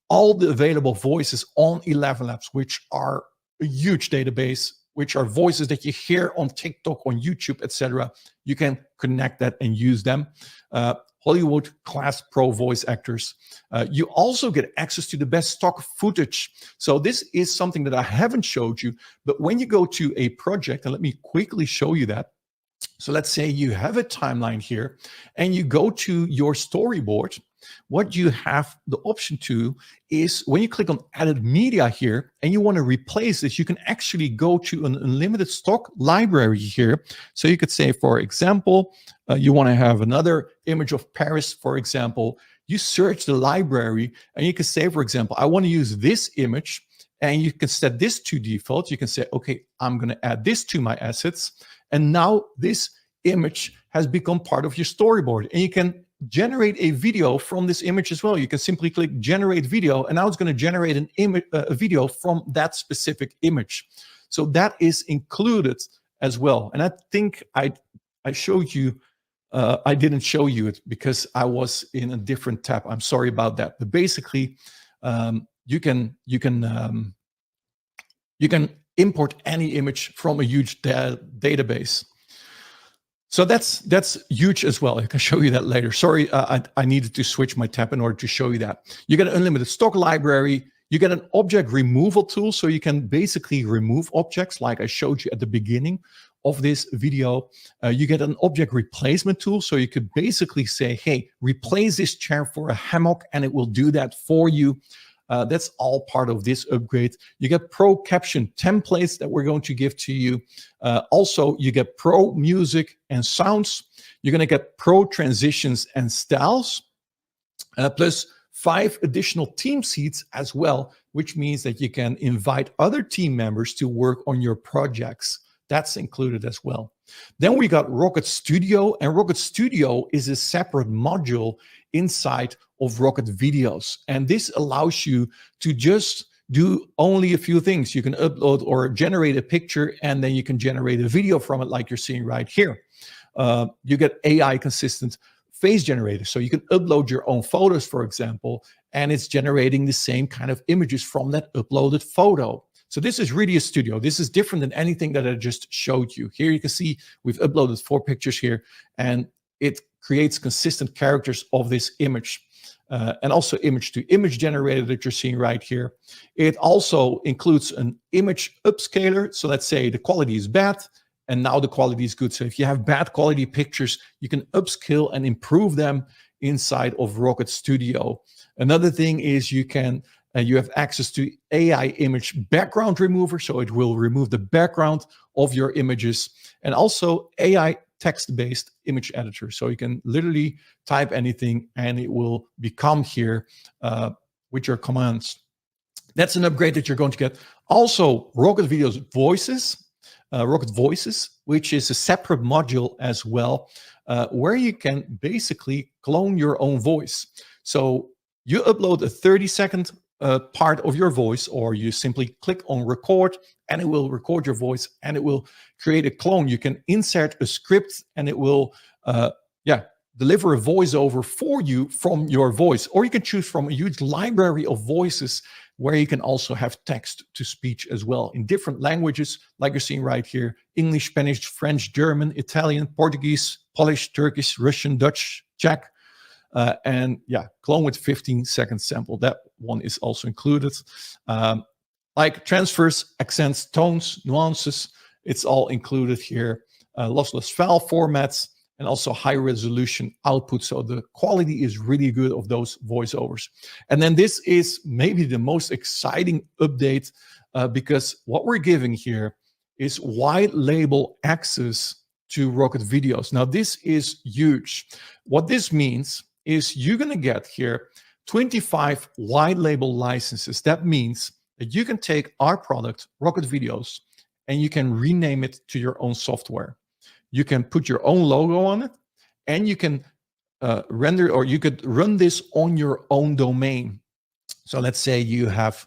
all the available voices on 11 Labs, which are a huge database, which are voices that you hear on TikTok, on YouTube, etc. You can connect that and use them. Hollywood class pro voice actors. You also get access to the best stock footage. So this is something that I haven't showed you, but when you go to a project, and let me quickly show you that. So let's say you have a timeline here and you go to your storyboard. What you have the option to is when you click on added media here and you want to replace this, you can actually go to an unlimited stock library here. So you could say, for example, you want to have another image of Paris, for example. You search the library and you can say, for example, I want to use this image, and you can set this to default. You can say, okay, I'm going to add this to my assets. And now this image has become part of your storyboard, and you can generate a video from this image as well. You can simply click generate video, and now it's going to generate an image, a video from that specific image. So that is included as well. And I think I showed you, I didn't show you it because I was in a different tab. I'm sorry about that. But basically, you can import any image from a huge database. So that's huge as well. I can show you that later. Sorry, I needed to switch my tab in order to show you that. You get an unlimited stock library. You get an object removal tool, so you can basically remove objects like I showed you at the beginning of this video. You get an object replacement tool, so you could basically say, hey, replace this chair for a hammock, and it will do that for you. That's all part of this upgrade. You get pro caption templates that we're going to give to you. Also, you get pro music and sounds. You're going to get pro transitions and styles, plus 5 additional team seats as well, which means that you can invite other team members to work on your projects. That's included as well. Then we got Rocket Studio, and Rocket Studio is a separate module inside of RocketVideos. And this allows you to just do only a few things. You can upload or generate a picture, and then you can generate a video from it like you're seeing right here. You get AI consistent face generator. So you can upload your own photos, for example, and it's generating the same kind of images from that uploaded photo. So this is really a studio. This is different than anything that I just showed you. Here you can see we've uploaded 4 pictures here, and it creates consistent characters of this image. And also image to image generator that you're seeing right here. It also includes an image upscaler. So let's say the quality is bad and now the quality is good. So if you have bad quality pictures, you can upscale and improve them inside of Rocket Studio. Another thing is you have access to AI image background remover. So it will remove the background of your images, and also AI text-based image editor. So you can literally type anything and it will become here with your commands. That's an upgrade that you're going to get. Also, RocketVideos Voices, Rocket Voices, which is a separate module as well, where you can basically clone your own voice. So you upload a 30-second part of your voice, or you simply click on record and it will record your voice and it will create a clone. You can insert a script and it will deliver a voiceover for you from your voice, or you can choose from a huge library of voices where you can also have text to speech as well in different languages, like you're seeing right here: English, Spanish, French, German, Italian, Portuguese, Polish, Turkish, Russian, Dutch, Czech. Clone with 15-second sample. That one is also included. Like transfers, accents, tones, nuances, it's all included here. Lossless file formats, and also high resolution output. So the quality is really good of those voiceovers. And then this is maybe the most exciting update because what we're giving here is white label access to RocketVideos. Now this is huge. What this means is you're going to get here 25 white label licenses. That means that you can take our product, RocketVideos, and you can rename it to your own software. You can put your own logo on it, and you can render, or you could run this on your own domain. So let's say you have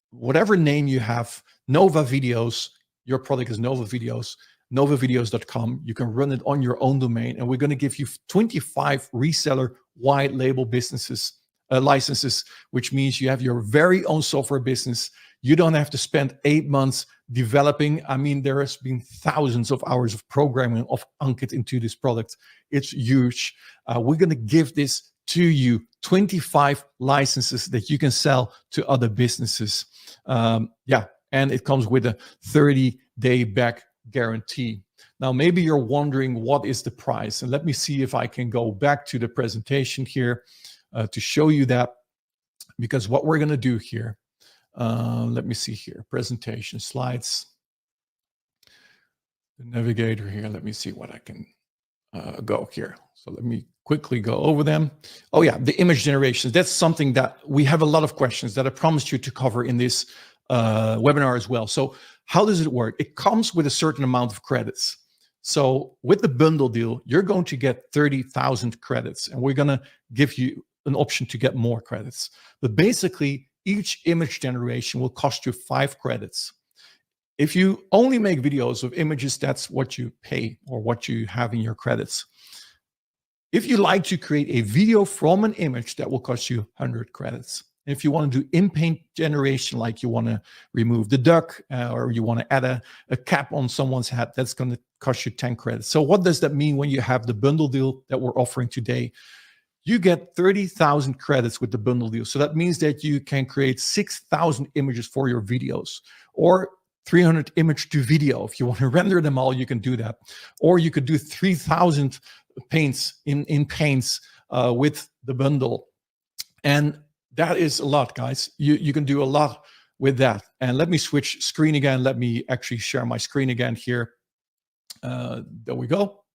whatever name you have, Nova Videos, your product is Nova Videos, novavideos.com. You can run it on your own domain, and we're going to give you 25 reseller white label businesses licenses, which means you have your very own software business. You don't have to spend 8 months developing. I mean, there has been thousands of hours of programming of Ankit into this product. It's huge. We're going to give this to you, 25 licenses that you can sell to other businesses. And it comes with a 30-day back guarantee. Now, maybe you're wondering, what is the price? And let me see if I can go back to the presentation here to show you that, because what we're going to do here, let me see here, presentation slides, the navigator here. Let me see what I can go here. So let me quickly go over them. Oh yeah, the image generations. That's something that we have a lot of questions that I promised you to cover in this webinar as well. So how does it work? It comes with a certain amount of credits. So with the bundle deal, you're going to get 30,000 credits, and we're going to give you an option to get more credits. But basically, each image generation will cost you 5 credits. If you only make videos of images, that's what you pay, or what you have in your credits. If you like to create a video from an image, that will cost you 100 credits. If you want to do in-paint generation, like you want to remove the duck, or you want to add a cap on someone's hat, that's going to cost you 10 credits. So what does that mean when you have the bundle deal that we're offering today? You get 30,000 credits with the bundle deal. So that means that you can create 6,000 images for your videos, or 300 image to video. If you want to render them all, you can do that. Or you could do 3,000 paints in paints with the bundle. And that is a lot, guys. You can do a lot with that. And let me switch screen again. Let me actually share my screen again here. There we go.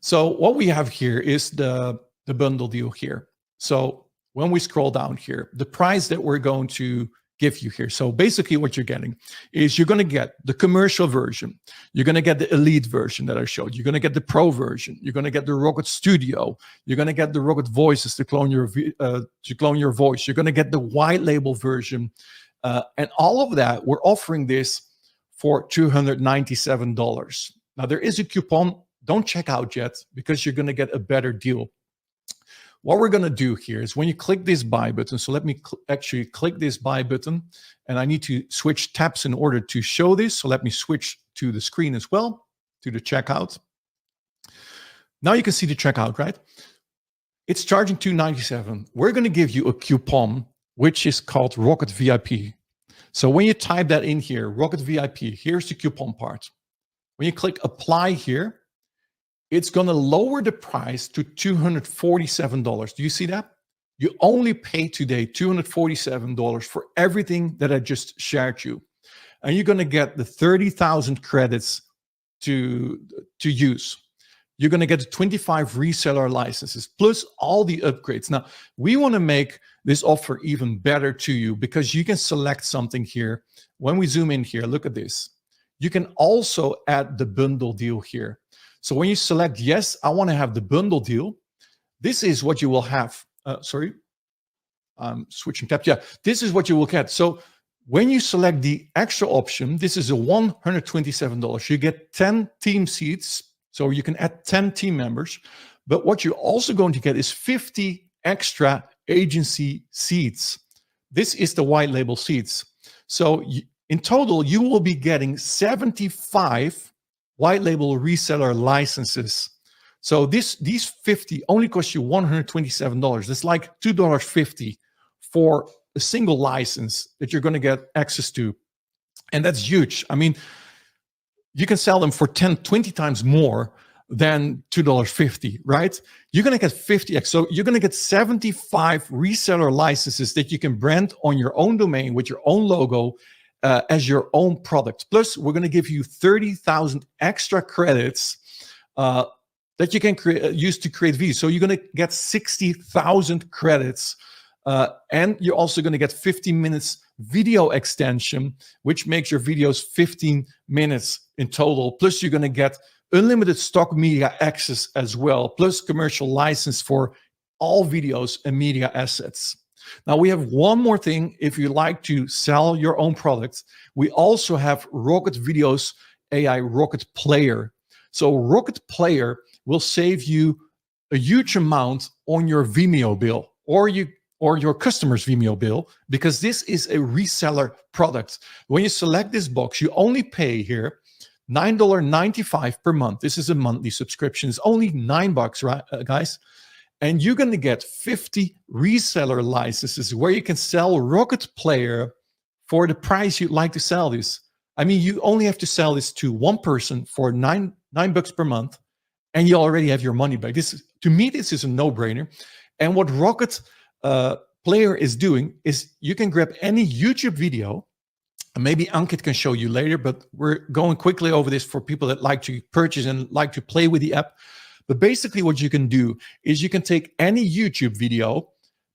So what we have here is the bundle deal here. So when we scroll down here, the price that we're going to give you here. So basically what you're getting is you're going to get the commercial version. You're going to get the elite version that I showed. You're going to get the pro version. You're going to get the Rocket Studio. You're going to get the Rocket Voices to clone your voice. You're going to get the white label version. And all of that, we're offering this for $297. Now there is a coupon. Don't check out yet, because you're going to get a better deal. What we're going to do here is when you click this buy button, so let me actually click this buy button, and I need to switch tabs in order to show this. So let me switch to the screen as well, to the checkout. Now you can see the checkout, right? It's charging $297. We're going to give you a coupon, which is called Rocket VIP. So when you type that in here, Rocket VIP, here's the coupon part. When you click apply here, it's going to lower the price to $247. Do you see that? You only pay today $247 for everything that I just shared you. And you're going to get the 30,000 credits to use. You're going to get 25 reseller licenses plus all the upgrades. Now, we want to make this offer even better to you because you can select something here. When we zoom in here, look at this. You can also add the bundle deal here. So when you select, yes, I want to have the bundle deal, this is what you will have. Sorry, I'm switching tabs. Yeah, this is what you will get. So when you select the extra option, this is a $127. You get 10 team seats. So you can add 10 team members. But what you're also going to get is 50 extra agency seats. This is the white label seats. So in total, you will be getting 75 white label reseller licenses. So these 50 only cost you $127. That's like $2.50 for a single license that you're going to get access to. And that's huge. I mean, you can sell them for 10, 20 times more than $2.50, right? You're going to get 50x. So you're going to get 75 reseller licenses that you can brand on your own domain with your own logo as your own product. Plus, we're going to give you 30,000 extra credits that you can use to create videos. So you're going to get 60,000 credits. And you're also going to get 15 minutes video extension, which makes your videos 15 minutes in total. Plus, you're going to get unlimited stock media access as well, plus commercial license for all videos and media assets. Now, we have one more thing. If you like to sell your own products, we also have RocketVideos AI Rocket Player. So Rocket Player will save you a huge amount on your Vimeo bill or your customer's Vimeo bill, because this is a reseller product. When you select this box, you only pay here $9.95 per month. This is a monthly subscription. It's only $9, right, guys? And you're going to get 50 reseller licenses where you can sell Rocket Player for the price you'd like to sell this. I mean, you only have to sell this to one person for $9 per month, and you already have your money back. To me, this is a no-brainer. And what Rocket Player is doing is you can grab any YouTube video, and maybe Ankit can show you later, but we're going quickly over this for people that like to purchase and like to play with the app. But basically what you can do is you can take any YouTube video,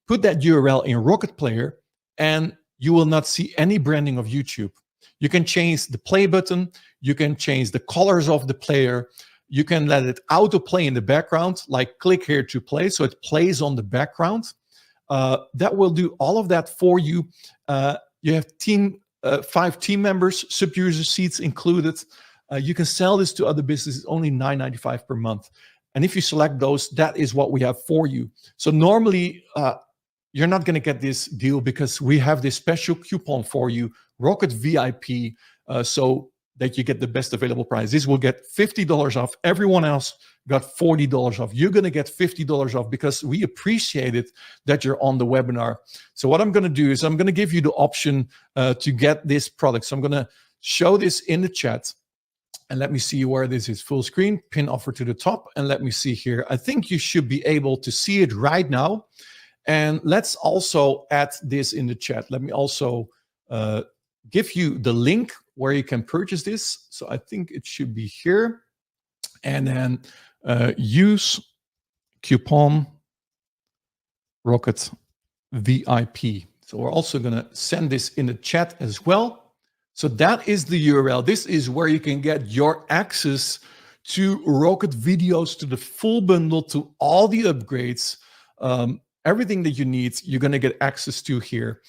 put that URL in Rocket Player, and you will not see any branding of YouTube. You can change the play button. You can change the colors of the player. You can let it auto-play in the background, like click here to play, so it plays on the background. That will do all of that for you. You have 5 team members, sub-user seats included. You can sell this to other businesses, only $9.95 per month. And if you select those, that is what we have for you. So normally, you're not going to get this deal because we have this special coupon for you, Rocket VIP, so that you get the best available price. This will get $50 off. Everyone else got $40 off. You're going to get $50 off because we appreciate it that you're on the webinar. So what I'm going to do is I'm going to give you the option to get this product. So I'm going to show this in the chat. And let me see where this is full screen, pin offer to the top. And let me see here. I think you should be able to see it right now. And let's also add this in the chat. Let me also give you the link where you can purchase this. So I think it should be here. And then use coupon Rocket VIP. So we're also going to send this in the chat as well. So that is the URL. This is where you can get your access to Rocket Videos, to the full bundle, to all the upgrades. Everything that you need, you're going to get access to here.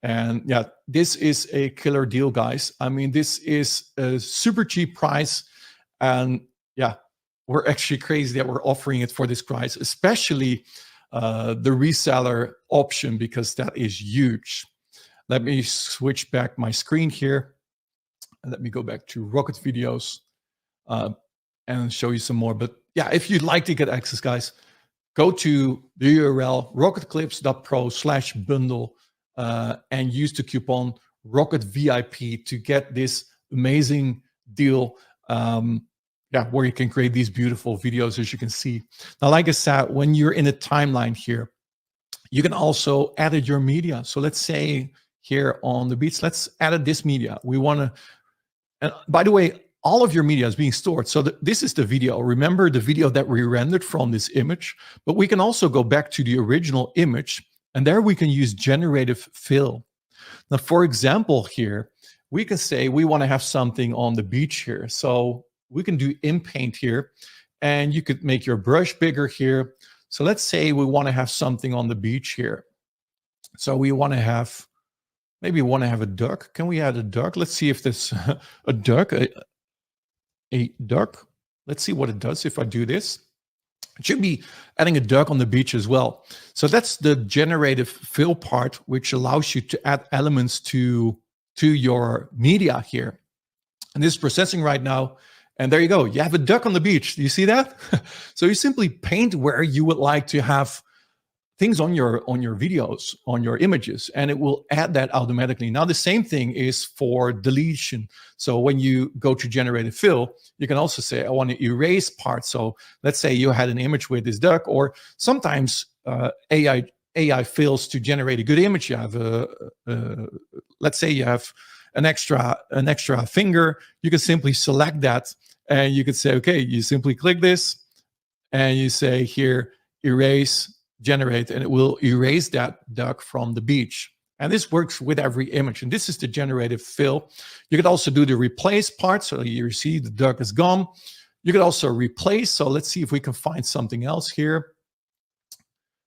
And yeah, this is a killer deal, guys. I mean, this is a super cheap price. And yeah, we're actually crazy that we're offering it for this price, especially the reseller option, because that is huge. Let me switch back my screen here. And let me go back to Rocket Videos. and show you some more. But yeah, if you'd like to get access, guys, go to the URL rocketclips.pro/bundle and use the coupon RocketVIP to get this amazing deal. Where you can create these beautiful videos, as you can see. Now, like I said, when you're in a timeline here, you can also edit your media. So let's say here on the beats, let's edit this media. We want to, and by the way, all of your media is being stored. So this is the video. Remember the video that we rendered from this image, but we can also go back to the original image, and there we can use generative fill. Now, for example, here, we can say we want to have something on the beach here. So we can do in paint here, and you could make your brush bigger here. So let's say we want to have something on the beach here. So we want to have, maybe we want to have a duck. Can we add a duck? Let's see if there's a duck, a duck. Let's see what it does if I do this. It should be adding a duck on the beach as well. So that's the generative fill part, which allows you to add elements to your media here. And this is processing right now. And there you go. You have a duck on the beach. Do you see that? So you simply paint where you would like to have things on your videos, on your images, and it will add that automatically. Now, the same thing is for deletion. So when you go to generative fill, you can also say, I want to erase parts. So let's say you had an image with this duck, or sometimes AI fills to generate a good image. You have let's say you have an extra finger. You can simply select that, and you could say, okay, you simply click this, and you say here, erase, generate, and it will erase that duck from the beach. And this works with every image. And this is the generative fill. You could also do the replace part. So you see the duck is gone. You could also replace. So let's see if we can find something else here.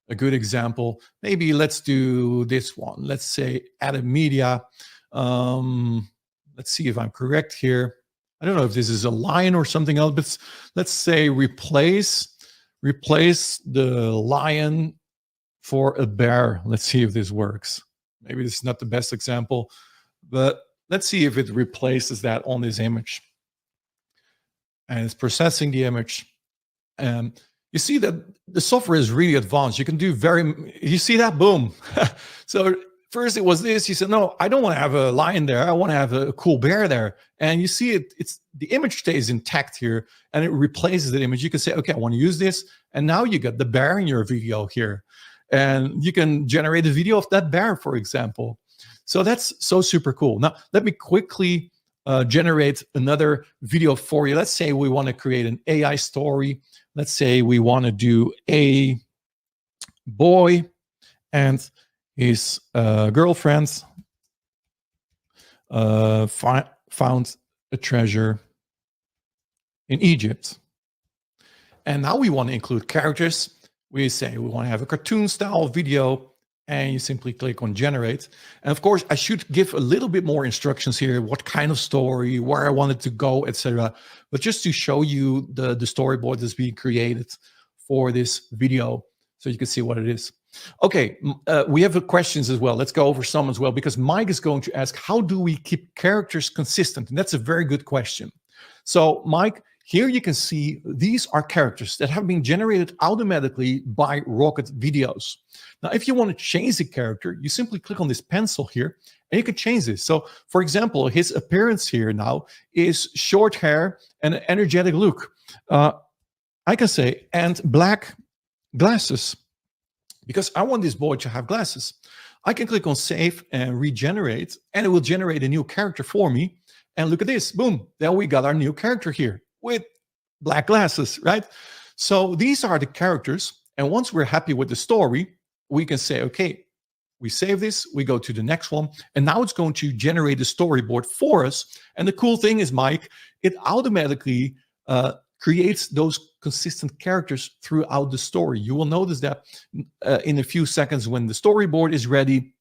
A good example. Maybe let's do this one. Let's say add a media. Let's see if I'm correct here. I don't know if this is a lion or something else, but let's say replace the lion for a bear. Let's see if this works. Maybe this is not the best example, but let's see if it replaces that on this image. And it's processing the image. And you see that the software is really advanced. You can do you see that? Boom. So first it was this. You said, no, I don't want to have a lion there. I want to have a cool bear there. And you see it's the image stays intact here, and it replaces the image. You can say, okay, I want to use this. And now you got the bear in your video here. And you can generate a video of that bear, for example. So that's so super cool. Now, let me quickly generate another video for you. Let's say we want to create an AI story. Let's say we want to do a boy and his girlfriend found a treasure in Egypt. And now we want to include characters. We say we want to have a cartoon style video, and you simply click on generate. And of course, I should give a little bit more instructions here, what kind of story, where I want it to go, etc. But just to show you the storyboard that's being created for this video, so you can see what it is. Okay, we have questions as well. Let's go over some as well, because Mike is going to ask, how do we keep characters consistent? And that's a very good question. So Mike, here you can see these are characters that have been generated automatically by RocketVideos. Now, if you want to change the character, you simply click on this pencil here, and you can change this. So, for example, his appearance here now is short hair and an energetic look. I can say, and black glasses, because I want this boy to have glasses. I can click on save and regenerate, and it will generate a new character for me. And look at this, boom, there we got our new character here with black glasses, right? So these are the characters. And once we're happy with the story, we can say, okay, we save this, we go to the next one, and now it's going to generate a storyboard for us. And the cool thing is, Mike, it automatically creates those consistent characters throughout the story. You will notice that in a few seconds when the storyboard is ready,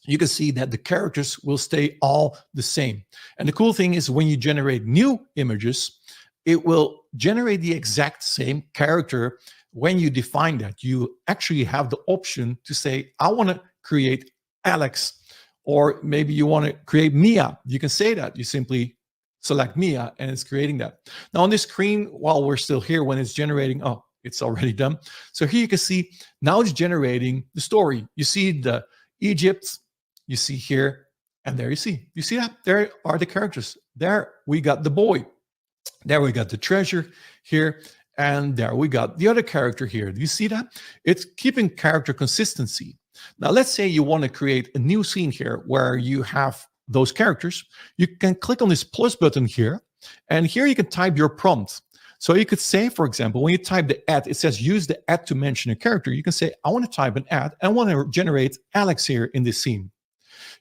you can see that the characters will stay all the same. And the cool thing is, when you generate new images, it will generate the exact same character. When you define that, you actually have the option to say, I want to create Alex, or maybe you want to create Mia. You can say that. You simply select Mia, and it's creating that. Now on this screen, while we're still here, when it's generating, oh, it's already done. So here you can see, now it's generating the story. You see the Egypt, you see here, and there you see that? There are the characters. There we got the boy. There we got the treasure here. And there we got the other character here. Do you see that? It's keeping character consistency. Now, let's say you want to create a new scene here where you have those characters. You can click on this plus button here, and here you can type your prompt. So you could say, for example, when you type the ad, it says use the ad to mention a character. You can say, I want to type an ad. I want to generate Alex here in this scene.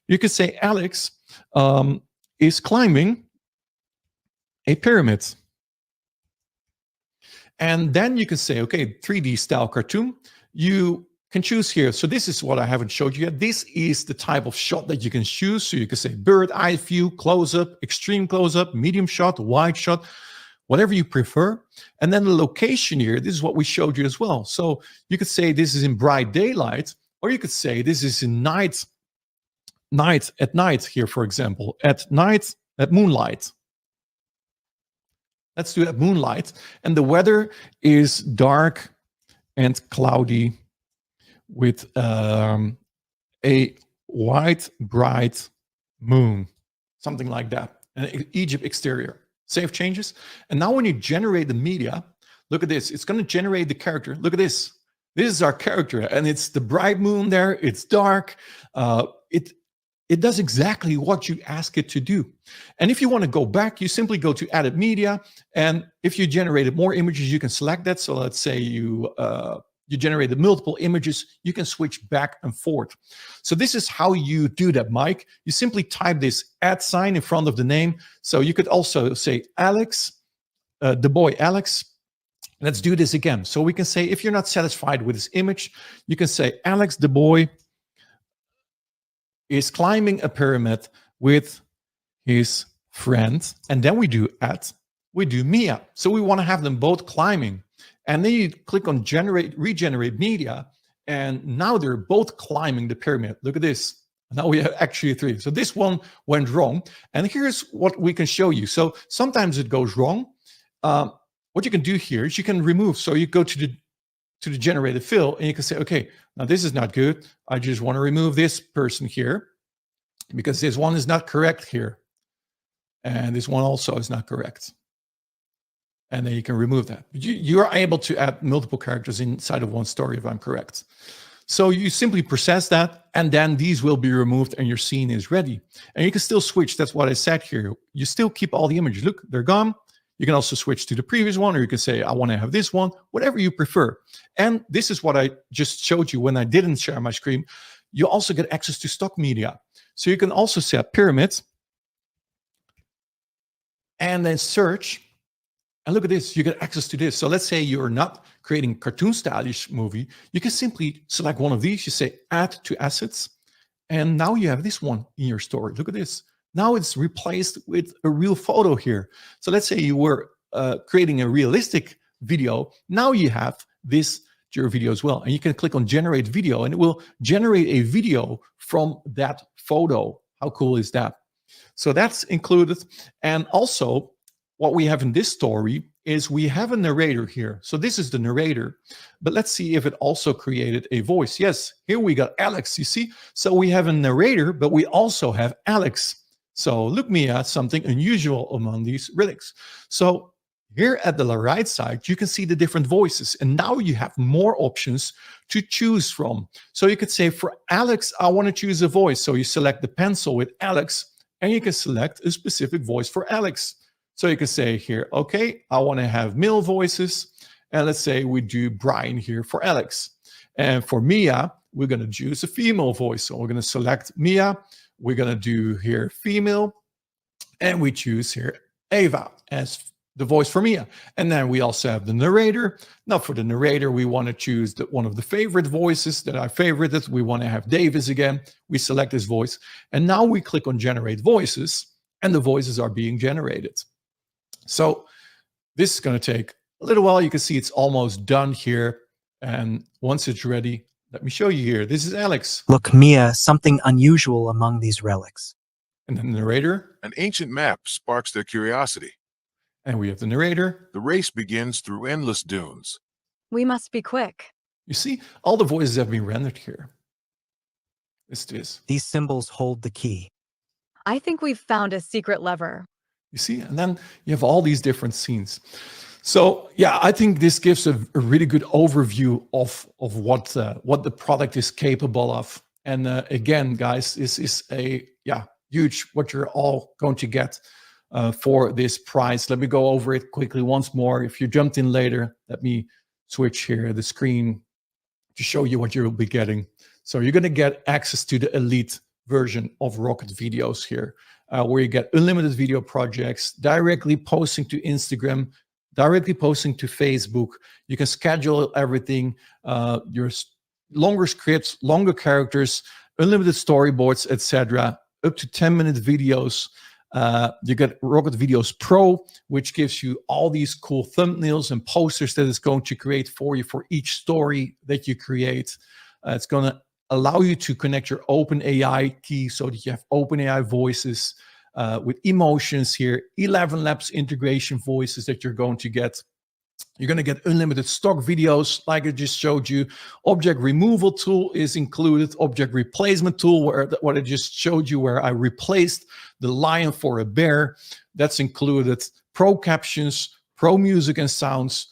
You could say Alex is climbing a pyramid. And then you can say, okay, 3D style cartoon. You can choose here. So this is what I haven't showed you yet. This is the type of shot that you can choose. So you can say bird eye view, close up, extreme close up, medium shot, wide shot, whatever you prefer. And then the location here, this is what we showed you as well. So you could say this is in bright daylight, or you could say this is in at night here, for example, at night, at moonlight. Let's do it at moonlight. And the weather is dark and cloudy with a white, bright moon, something like that. An Egypt exterior. Save changes. And now when you generate the media, look at this. It's going to generate the character. Look at this. This is our character. And it's the bright moon there. It's dark. It does exactly what you ask it to do. And if you want to go back, you simply go to Edit Media. And if you generated more images, you can select that. So let's say you generated multiple images, you can switch back and forth. So this is how you do that, Mike. You simply type this @ sign in front of the name. So you could also say Alex, the boy Alex. Let's do this again. So we can say, if you're not satisfied with this image, you can say Alex, the boy, is climbing a pyramid with his friend. And then we do Mia. So we want to have them both climbing. And then you click on regenerate media. And now they're both climbing the pyramid. Look at this. Now we have actually 3. So this one went wrong. And here's what we can show you. So sometimes it goes wrong. What you can do here is you can remove. So you go to the generated fill, and you can say, okay, now this is not good. I just want to remove this person here because this one is not correct here. And this one also is not correct. And then you can remove that. You are able to add multiple characters inside of one story, if I'm correct. So you simply process that, and then these will be removed and your scene is ready. And you can still switch. That's what I said here. You still keep all the images. Look, they're gone. You can also switch to the previous one, or you can say, I want to have this one, whatever you prefer. And this is what I just showed you when I didn't share my screen. You also get access to stock media. So you can also set pyramids and then search. And look at this, you get access to this. So let's say you're not creating cartoon stylish movie. You can simply select one of these. You say add to assets. And now you have this one in your story. Look at this. Now it's replaced with a real photo here. So let's say you were creating a realistic video. Now you have this to your video as well. And you can click on generate video and it will generate a video from that photo. How cool is that? So that's included. And also what we have in this story is we have a narrator here. So this is the narrator, but let's see if it also created a voice. Yes, here we got Alex, you see? So we have a narrator, but we also have Alex. So look me at something unusual among these relics. So here at the right side, you can see the different voices. And now you have more options to choose from. So you could say for Alex, I want to choose a voice. So you select the pencil with Alex and you can select a specific voice for Alex. So you can say here, okay, I want to have male voices. And let's say we do Brian here for Alex. And for Mia, we're going to choose a female voice. So we're going to select Mia. We're going to do here female. And we choose here Ava as the voice for Mia. And then we also have the narrator. Now for the narrator, we want to choose one of the favorite voices that I favorited. We want to have Davis again. We select this voice. And now we click on generate voices. And the voices are being generated. So this is going to take a little while. You can see it's almost done here. And once it's ready, let me show you here. This is Alex. Look, Mia, something unusual among these relics. And the narrator. An ancient map sparks their curiosity. And we have the narrator. The race begins through endless dunes. We must be quick. You see, all the voices have been rendered here. It's this. These symbols hold the key. I think we've found a secret lever. You see, and then you have all these different scenes. So yeah, I think this gives a really good overview of what the product is capable of. And again, guys, this is a huge what you're all going to get for this price. Let me go over it quickly once more. If you jumped in later, let me switch here the screen to show you what you'll be getting. So you're going to get access to the elite version of RocketVideos here, where you get unlimited video projects, directly posting to Instagram, directly posting to Facebook. You can schedule everything, your longer scripts, longer characters, unlimited storyboards, etc. Up to 10-minute videos. You get RocketVideos Pro, which gives you all these cool thumbnails and posters that it's going to create for you for each story that you create. It's going to allow you to connect your OpenAI key so that you have OpenAI voices with emotions here, 11 Labs integration voices that you're going to get. You're going to get unlimited stock videos like I just showed you. Object removal tool is included. Object replacement tool, what I just showed you, where I replaced the lion for a bear. That's included. Pro captions, pro music and sounds,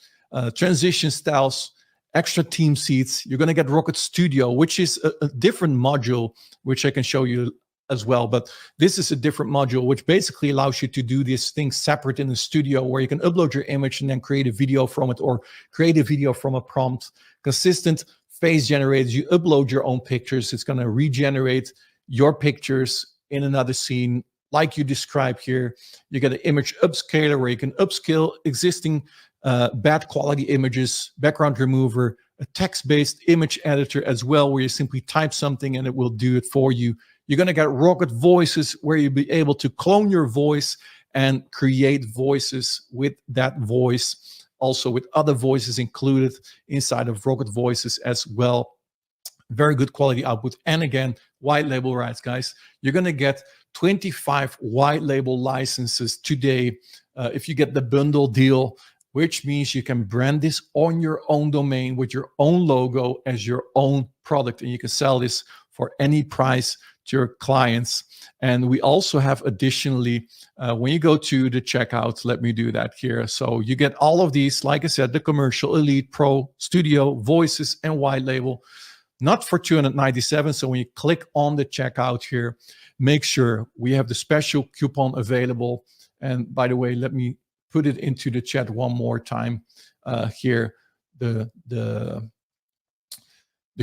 transition styles, extra team seats. You're going to get Rocket Studio, which is a different module, which I can show you as well. But this is a different module, which basically allows you to do these things separate in the studio, where you can upload your image and then create a video from it, or create a video from a prompt. Consistent face generators. You upload your own pictures. It's going to regenerate your pictures in another scene, like you describe here. You get an image upscaler, where you can upscale existing bad quality images, background remover, a text-based image editor as well, where you simply type something and it will do it for you. You're going to get Rocket Voices, where you'll be able to clone your voice and create voices with that voice, also with other voices included inside of Rocket Voices as well. Very good quality output. And again, white label rights, guys. You're going to get 25 white label licenses today if you get the bundle deal, which means you can brand this on your own domain with your own logo as your own product, and you can sell this for any price to your clients. And we also have additionally, when you go to the checkout, let me do that here. So you get all of these, like I said, the commercial, elite, pro, studio, voices, and white label, not for $297. So when you click on the checkout here, make sure we have the special coupon available. And by the way, let me put it into the chat one more time here. The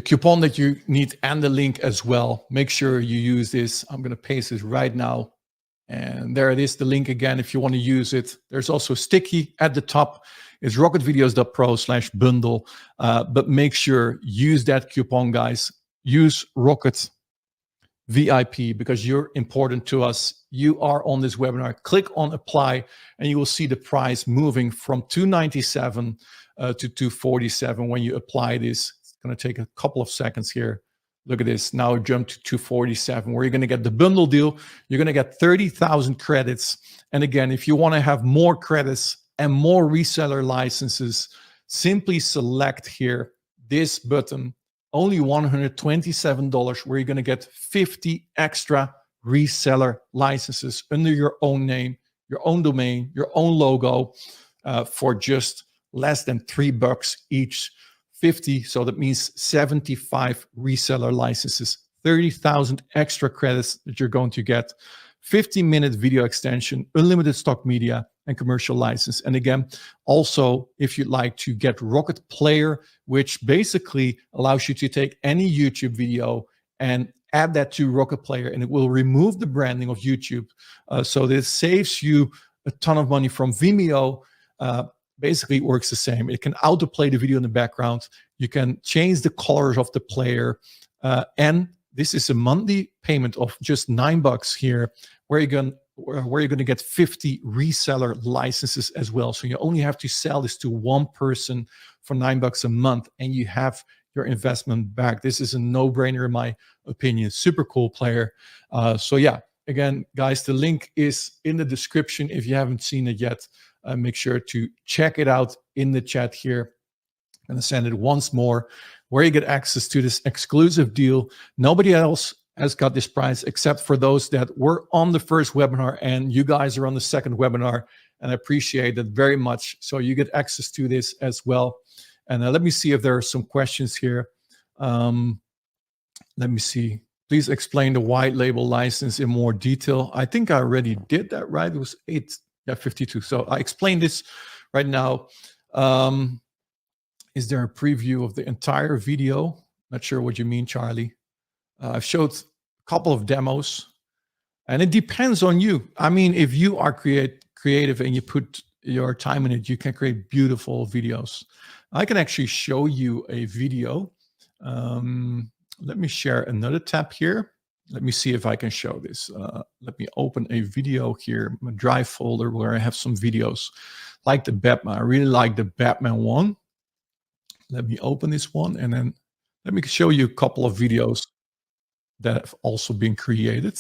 coupon that you need and the link as well. Make sure you use this. I'm going to paste this right now. And there it is, the link again, if you want to use it. There's also a sticky at the top. It's rocketvideos.pro/bundle. But make sure, use that coupon, guys. Use Rocket VIP, because you're important to us. You are on this webinar. Click on apply and you will see the price moving from $297 to $247 when you apply this. It's going to take a couple of seconds here. Look at this. Now jump to $247, where you're going to get the bundle deal. You're going to get 30,000 credits. And again, if you want to have more credits and more reseller licenses, simply select here this button. Only $127, where you're going to get 50 extra reseller licenses under your own name, your own domain, your own logo, for just less than $3 each. 50, so that means 75 reseller licenses, 30,000 extra credits that you're going to get, 15-minute video extension, unlimited stock media, and commercial license. And again, also, if you'd like to get Rocket Player, which basically allows you to take any YouTube video and add that to Rocket Player, and it will remove the branding of YouTube. So this saves you a ton of money from Vimeo. Basically, it works the same. It can autoplay the video in the background. You can change the colors of the player. And this is a monthly payment of just $9 here, where you're going to get 50 reseller licenses as well. So you only have to sell this to one person for $9 a month, and you have your investment back. This is a no-brainer in my opinion. Super cool player. So yeah, again, guys, the link is in the description. If you haven't seen it yet, make sure to check it out in the chat here. I'm going to send it once more, where you get access to this exclusive deal. Nobody else has got this price except for those that were on the first webinar, and you guys are on the second webinar, and I appreciate that very much. So you get access to this as well. And let me see if there are some questions here. Let me see. Please explain the white label license in more detail. I think I already did that, right? It was 52. So I explained this right now. Is there a preview of the entire video? Not sure what you mean, Charlie. I've showed a couple of demos, and it depends on you. I mean, if you are creative and you put your time in it, you can create beautiful videos. I can actually show you a video. Let me share another tab here. Let me see if I can show this. Let me open a video here, my Drive folder where I have some videos like the Batman. I really like the Batman one. Let me open this one, and then let me show you a couple of videos that have also been created.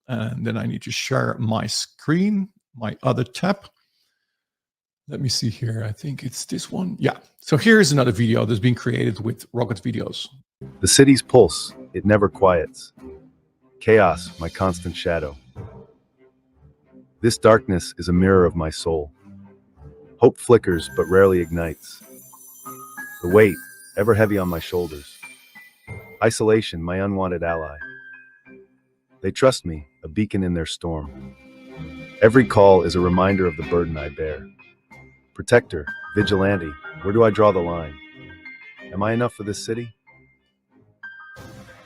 And then I need to share my screen, my other tab. Let me see here. I think it's this one. Yeah. So here's another video that's been created with RocketVideos. The city's pulse, it never quiets. Chaos, my constant shadow. This darkness is a mirror of my soul. Hope flickers, but rarely ignites. The weight, ever heavy on my shoulders. Isolation, my unwanted ally. They trust me, a beacon in their storm. Every call is a reminder of the burden I bear. Protector, vigilante, where do I draw the line? Am I enough for this city?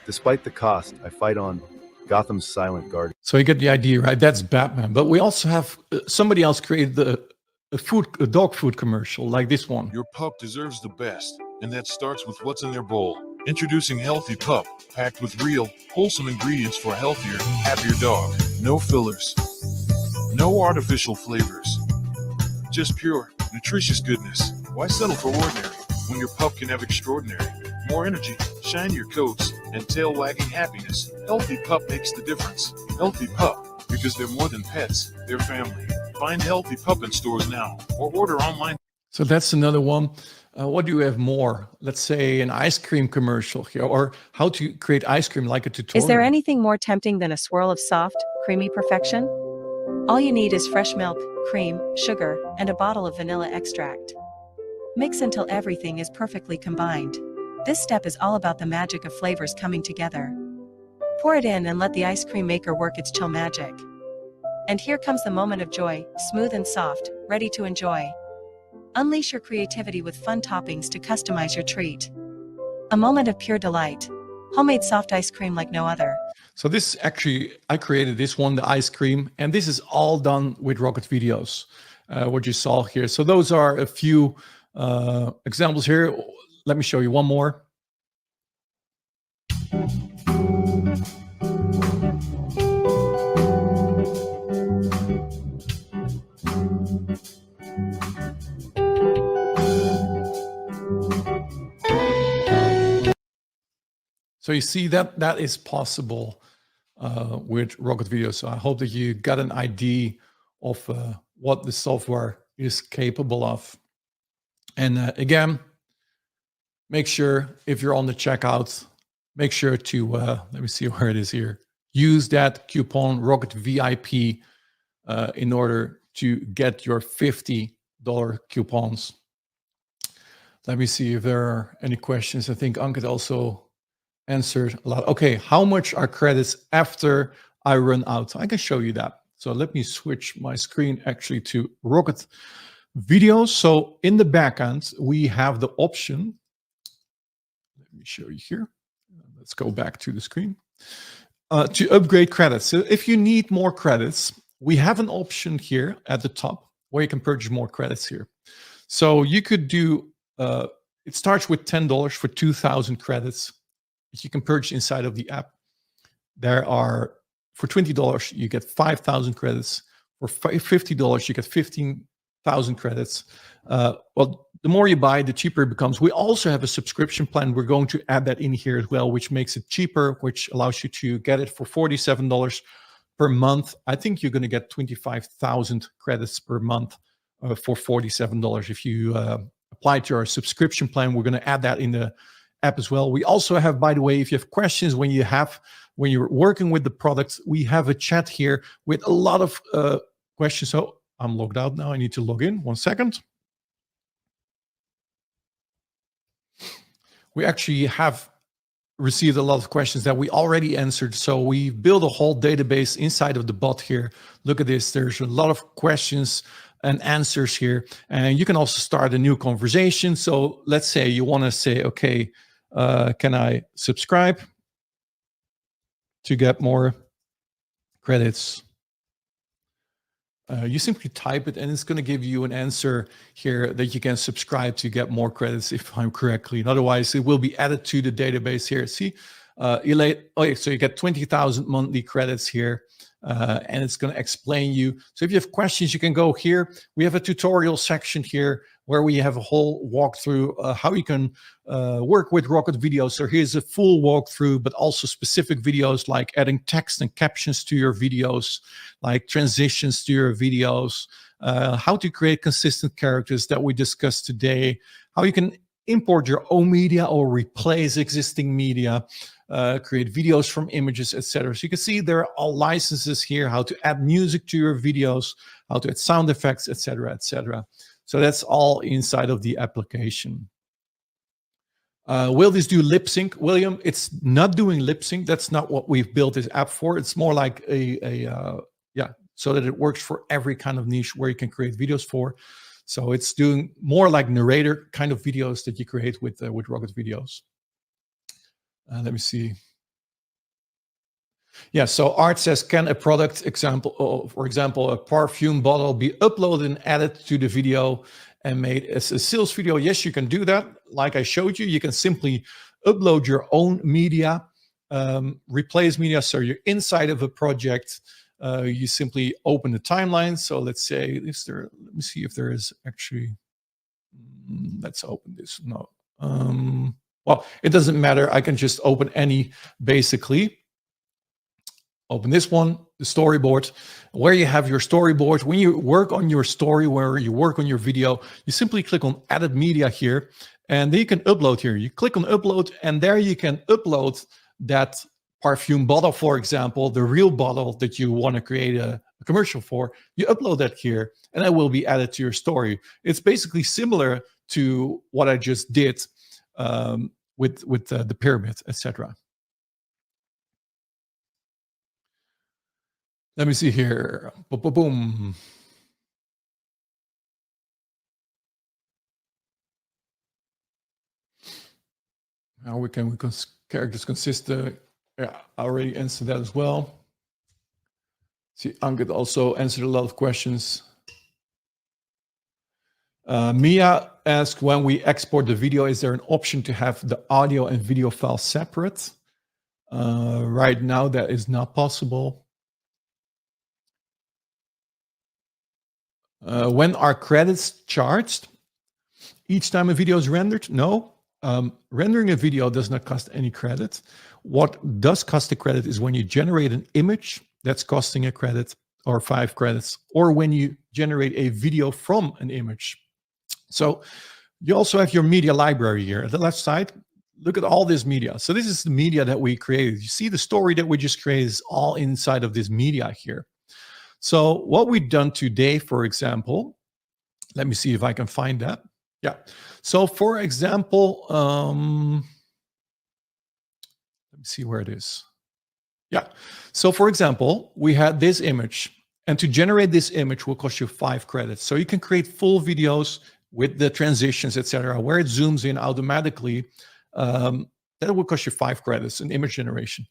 Despite the cost, I fight on, Gotham's silent guardian. So you get the idea, right? That's Batman. But we also have somebody else created a dog food commercial like this one. Your pup deserves the best, and that starts with what's in their bowl. Introducing Healthy Pup, packed with real, wholesome ingredients for a healthier, happier dog. No fillers. No artificial flavors. Just pure, nutritious goodness. Why settle for ordinary when your pup can have extraordinary? More energy, shinier coats, and tail-wagging happiness. Healthy Pup makes the difference. Healthy Pup, because they're more than pets, they're family. Find Healthy Pup in stores now, or order online. So that's another one. What do you have more? Let's say an ice cream commercial here, or how to create ice cream like a tutorial. Is there anything more tempting than a swirl of soft, creamy perfection? All you need is fresh milk, cream, sugar, and a bottle of vanilla extract. Mix until everything is perfectly combined. This step is all about the magic of flavors coming together. Pour it in and let the ice cream maker work its chill magic. And here comes the moment of joy, smooth and soft, ready to enjoy. Unleash your creativity with fun toppings to customize your treat. A moment of pure delight. Homemade soft ice cream like no other. So this actually, I created this one, the ice cream, and this is all done with RocketVideos, what you saw here. So those are a few examples here. Let me show you one more. So you see that is possible with RocketVideos. So I hope that you got an idea of what the software is capable of. And again, make sure if you're on the checkout, make sure to, let me see where it is here. Use that coupon RocketVIP in order to get your $50 coupons. Let me see if there are any questions. I think Ankit also answered a lot. Okay, how much are credits after I run out? I can show you that. So let me switch my screen actually to RocketVideos. So in the backend, we have the option. Let me show you here. Let's go back to the screen. To upgrade credits. So if you need more credits, we have an option here at the top where you can purchase more credits here. So you could do, it starts with $10 for 2,000 credits. You can purchase inside of the app. There are, for $20, you get 5,000 credits. For $50, you get 15,000 credits. Well, the more you buy, the cheaper it becomes. We also have a subscription plan. We're going to add that in here as well, which makes it cheaper, which allows you to get it for $47 per month, I think you're going to get 25,000 credits per month for $47. If you apply to our subscription plan, we're going to add that in the app as well. We also have, by the way, if you have questions when you're working with the products, we have a chat here with a lot of questions. So I'm logged out now. I need to log in. 1 second. We actually have received a lot of questions that we already answered. So we built a whole database inside of the bot here. Look at this. There's a lot of questions and answers here. And you can also start a new conversation. So let's say you want to say, okay, can I subscribe to get more credits? You simply type it and it's going to give you an answer here that you can subscribe to get more credits if I'm correctly. And otherwise, it will be added to the database here. See, so you get 20,000 monthly credits here. And it's going to explain you. So if you have questions, you can go here. We have a tutorial section here where we have a whole walkthrough how you can work with RocketVideos. So here's a full walkthrough, but also specific videos like adding text and captions to your videos, like transitions to your videos, how to create consistent characters that we discussed today, how you can import your own media or replace existing media, create videos from images, etc. So you can see there are all licenses here, how to add music to your videos, how to add sound effects, etc., etc. So that's all inside of the application. Will this do lip sync, William? It's not doing lip sync. That's not what we've built this app for. It's more like so that it works for every kind of niche where you can create videos for. So it's doing more like narrator kind of videos that you create with RocketVideos. Let me see. Yeah, so Art says, can a product example, for example, a perfume bottle be uploaded and added to the video and made as a sales video? Yes, you can do that. Like I showed you, you can simply upload your own media, replace media. So you're inside of a project. You simply open the timeline. So let's say, let me see if there is actually, let's open this. No. Well, it doesn't matter. I can just open any, basically. Open this one, the storyboard, where you have your storyboard. When you work on your story, where you work on your video, you simply click on Added Media here, and then you can upload here. You click on Upload, and there you can upload that perfume bottle, for example, the real bottle that you want to create a commercial for. You upload that here, and that will be added to your story. It's basically similar to what I just did with the pyramid, etc. Let me see here. Boom, boom, boom. How we characters consist? Yeah, I already answered that as well. See, Ankit also answered a lot of questions. Mia asked, when we export the video, is there an option to have the audio and video file separate? Right now, that is not possible. When are credits charged? Each time a video is rendered? No. Rendering a video does not cost any credit. What does cost a credit is when you generate an image, that's costing a credit or 5 credits, or when you generate a video from an image. So you also have your media library here. At the left side, look at all this media. So this is the media that we created. You see the story that we just created is all inside of this media here. So what we've done today, for example, let me see if I can find that. Yeah. So for example, let me see where it is. Yeah. So for example, we had this image, and to generate this image will cost you 5 credits. So you can create full videos with the transitions, etc., where it zooms in automatically. That will cost you 5 credits in image generation.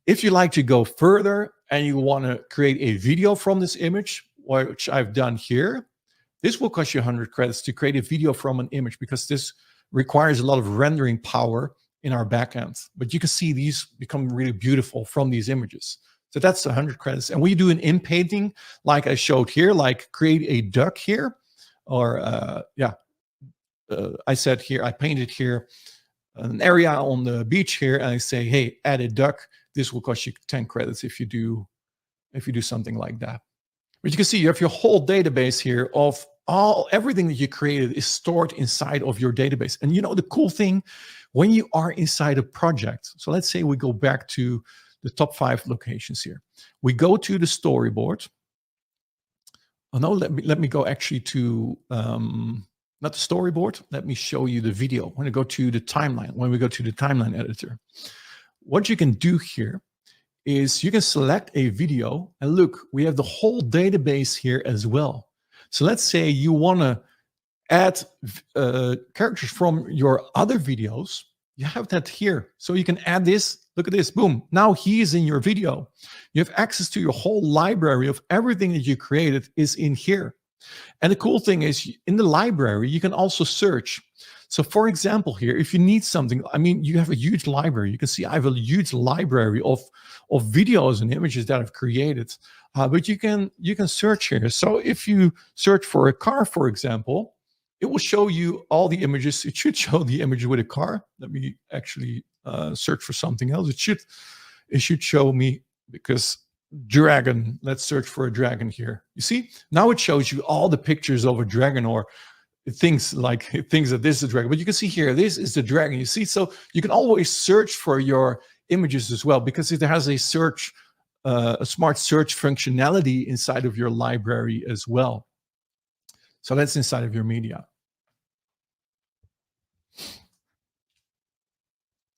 If you like to go further and you want to create a video from this image, which I've done here, this will cost you 100 credits to create a video from an image, because this requires a lot of rendering power in our backend. But you can see these become really beautiful from these images. So that's 100 credits. And we do an in-painting, like I showed here, like create a duck here, or I said here, I painted here an area on the beach here, and I say, hey, add a duck. This will cost you 10 credits if you do if you do something like that. But you can see you have your whole database here of everything that you created is stored inside of your database. And you know, the cool thing, when you are inside a project, so let's say we go back to the top 5 locations here. We go to the storyboard. Oh no, let me go actually to, not the storyboard. Let me show you the video. When I go to the timeline, when we go to the timeline editor, what you can do here is you can select a video, and look, we have the whole database here as well. So let's say you want to add characters from your other videos. You have that here. So you can add this. Look at this. Boom. Now he is in your video. You have access to your whole library of everything that you created is in here. And the cool thing is, in the library, you can also search. So for example, here, if you need something, I mean, you have a huge library. You can see I have a huge library of videos and images that I've created. But you can search here. So if you search for a car, for example, it will show you all the images. It should show the image with a car. Let me actually search for something else. It should show me, because dragon, let's search for a dragon here. You see, now it shows you all the pictures of a dragon, or things that this is a dragon. But you can see here, this is the dragon. You see, so you can always search for your images as well, because it has a search, a smart search functionality inside of your library as well. So that's inside of your media.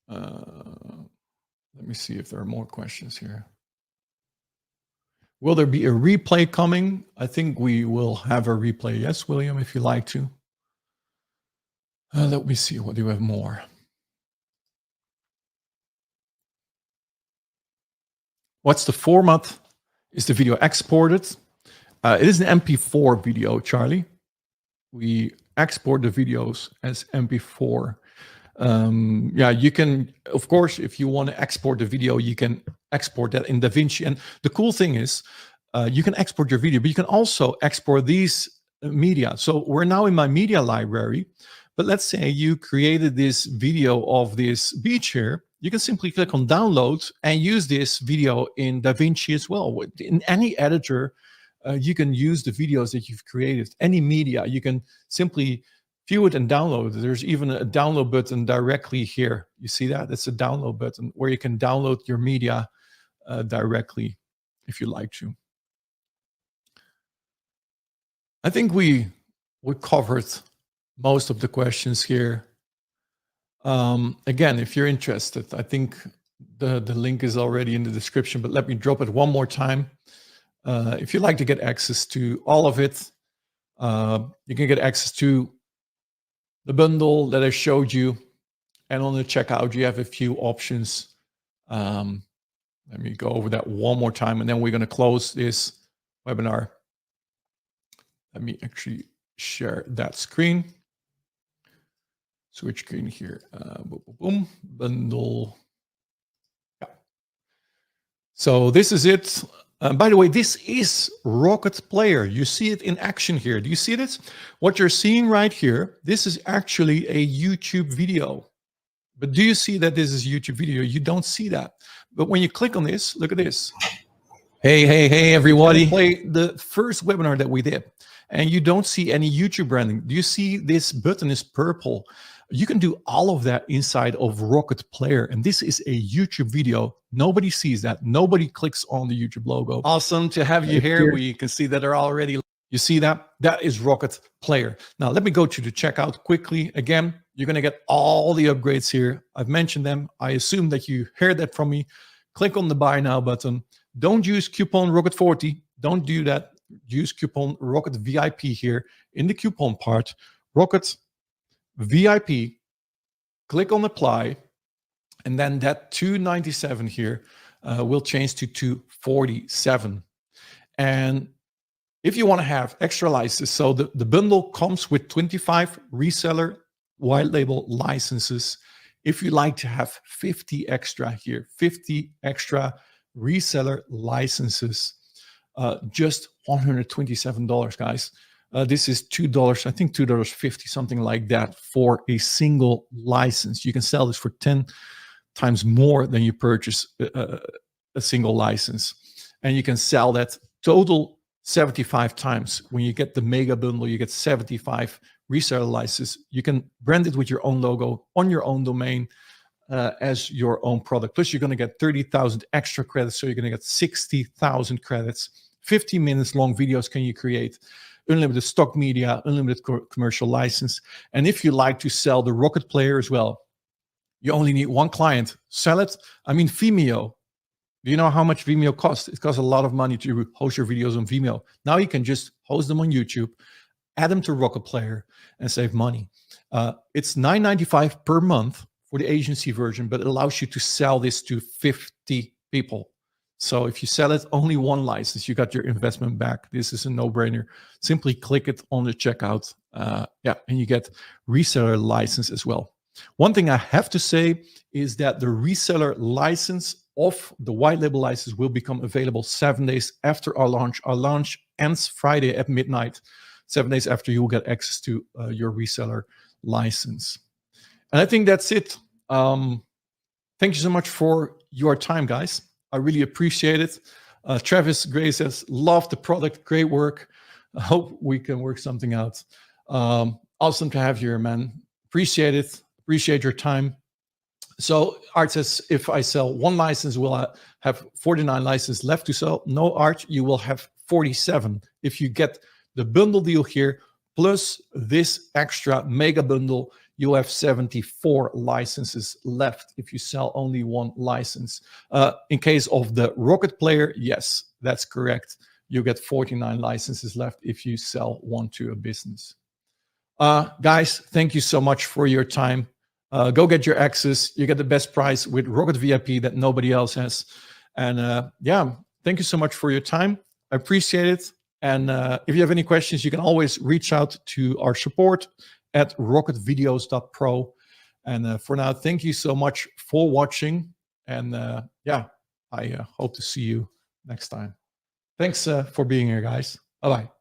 Let me see if there are more questions here. Will there be a replay coming? I think we will have a replay. Yes, William, if you like to. Let me see. What do we have more? What's the format? Is the video exported? It is an MP4 video, Charlie. We export the videos as MP4. Yeah, you can, of course, if you want to export the video, you can export that in DaVinci. And the cool thing is, you can export your video, but you can also export these media. So we're now in my media library, but let's say you created this video of this beach here. You can simply click on download and use this video in DaVinci as well. In any editor, you can use the videos that you've created. Any media, you can simply view it and download it. There's even a download button directly here. You see that? That's a download button where you can download your media directly if you like to. I think we covered most of the questions here. Again, if you're interested, I think the link is already in the description, but let me drop it one more time. If you'd like to get access to all of it, you can get access to the bundle that I showed you. And on the checkout, you have a few options. Let me go over that one more time, and then we're going to close this webinar. Let me actually share that screen. Switch screen here. Boom, boom, boom. Bundle. Yeah. So this is it. By the way, this is Rocket Player. You see it in action here. Do you see this? What you're seeing right here, this is actually a YouTube video. But do you see that this is a YouTube video? You don't see that. But when you click on this, look at this. Hey, everybody. Play the first webinar that we did. And you don't see any YouTube branding. Do you see this button is purple? You can do all of that inside of Rocket Player. And this is a YouTube video. Nobody sees that. Nobody clicks on the YouTube logo. Awesome to have you here. We can see that they're already, you see that? That is Rocket Player. Now, let me go to the checkout quickly. Again, you're going to get all the upgrades here. I've mentioned them. I assume that you heard that from me. Click on the Buy Now button. Don't use coupon Rocket40. Don't do that. Use coupon Rocket VIP here in the coupon part. Rocket VIP, click on apply, and then that $297 here will change to $247. And if you want to have extra licenses, so the bundle comes with 25 reseller white label licenses. If you like to have 50 extra here, 50 extra reseller licenses, just $127, guys. This is $2, I think $2.50, something like that, for a single license. You can sell this for 10 times more than you purchase a single license. and you can sell that total 75 times. When you get the mega bundle, you get 75 reseller licenses. You can brand it with your own logo on your own domain as your own product. Plus, you're going to get 30,000 extra credits, so you're going to get 60,000 credits. 50 minutes long videos can you create, unlimited stock media, unlimited commercial license. And if you like to sell the Rocket Player as well, you only need one client. Sell it. I mean, Vimeo. Do you know how much Vimeo costs? It costs a lot of money to host your videos on Vimeo. Now you can just host them on YouTube, add them to Rocket Player, and save money. It's $9.95 per month for the agency version, but it allows you to sell this to 50 people. So if you sell it, only one license, you got your investment back. This is a no-brainer. Simply click it on the checkout. And you get reseller license as well. One thing I have to say is that the reseller license of the white label license will become available 7 days after our launch. Our launch ends Friday at midnight. 7 days after, you will get access to your reseller license. And I think that's it. Thank you so much for your time, guys. I really appreciate it. Travis Gray says, love the product, great work. I hope we can work something out. Awesome to have you here, man. Appreciate it. Appreciate your time. So Art says, if I sell one license, will I have 49 licenses left to sell? No, Art, you will have 47. If you get the bundle deal here, plus this extra mega bundle, you'll have 74 licenses left if you sell only one license. In case of the Rocket Player, yes, that's correct. You get 49 licenses left if you sell one to a business. Guys, thank you so much for your time. Go get your access. You get the best price with Rocket VIP that nobody else has. And thank you so much for your time. I appreciate it. And if you have any questions, you can always reach out to our support at rocketvideos.pro. And for now, thank you so much for watching. And I hope to see you next time. Thanks for being here, guys. Bye-bye.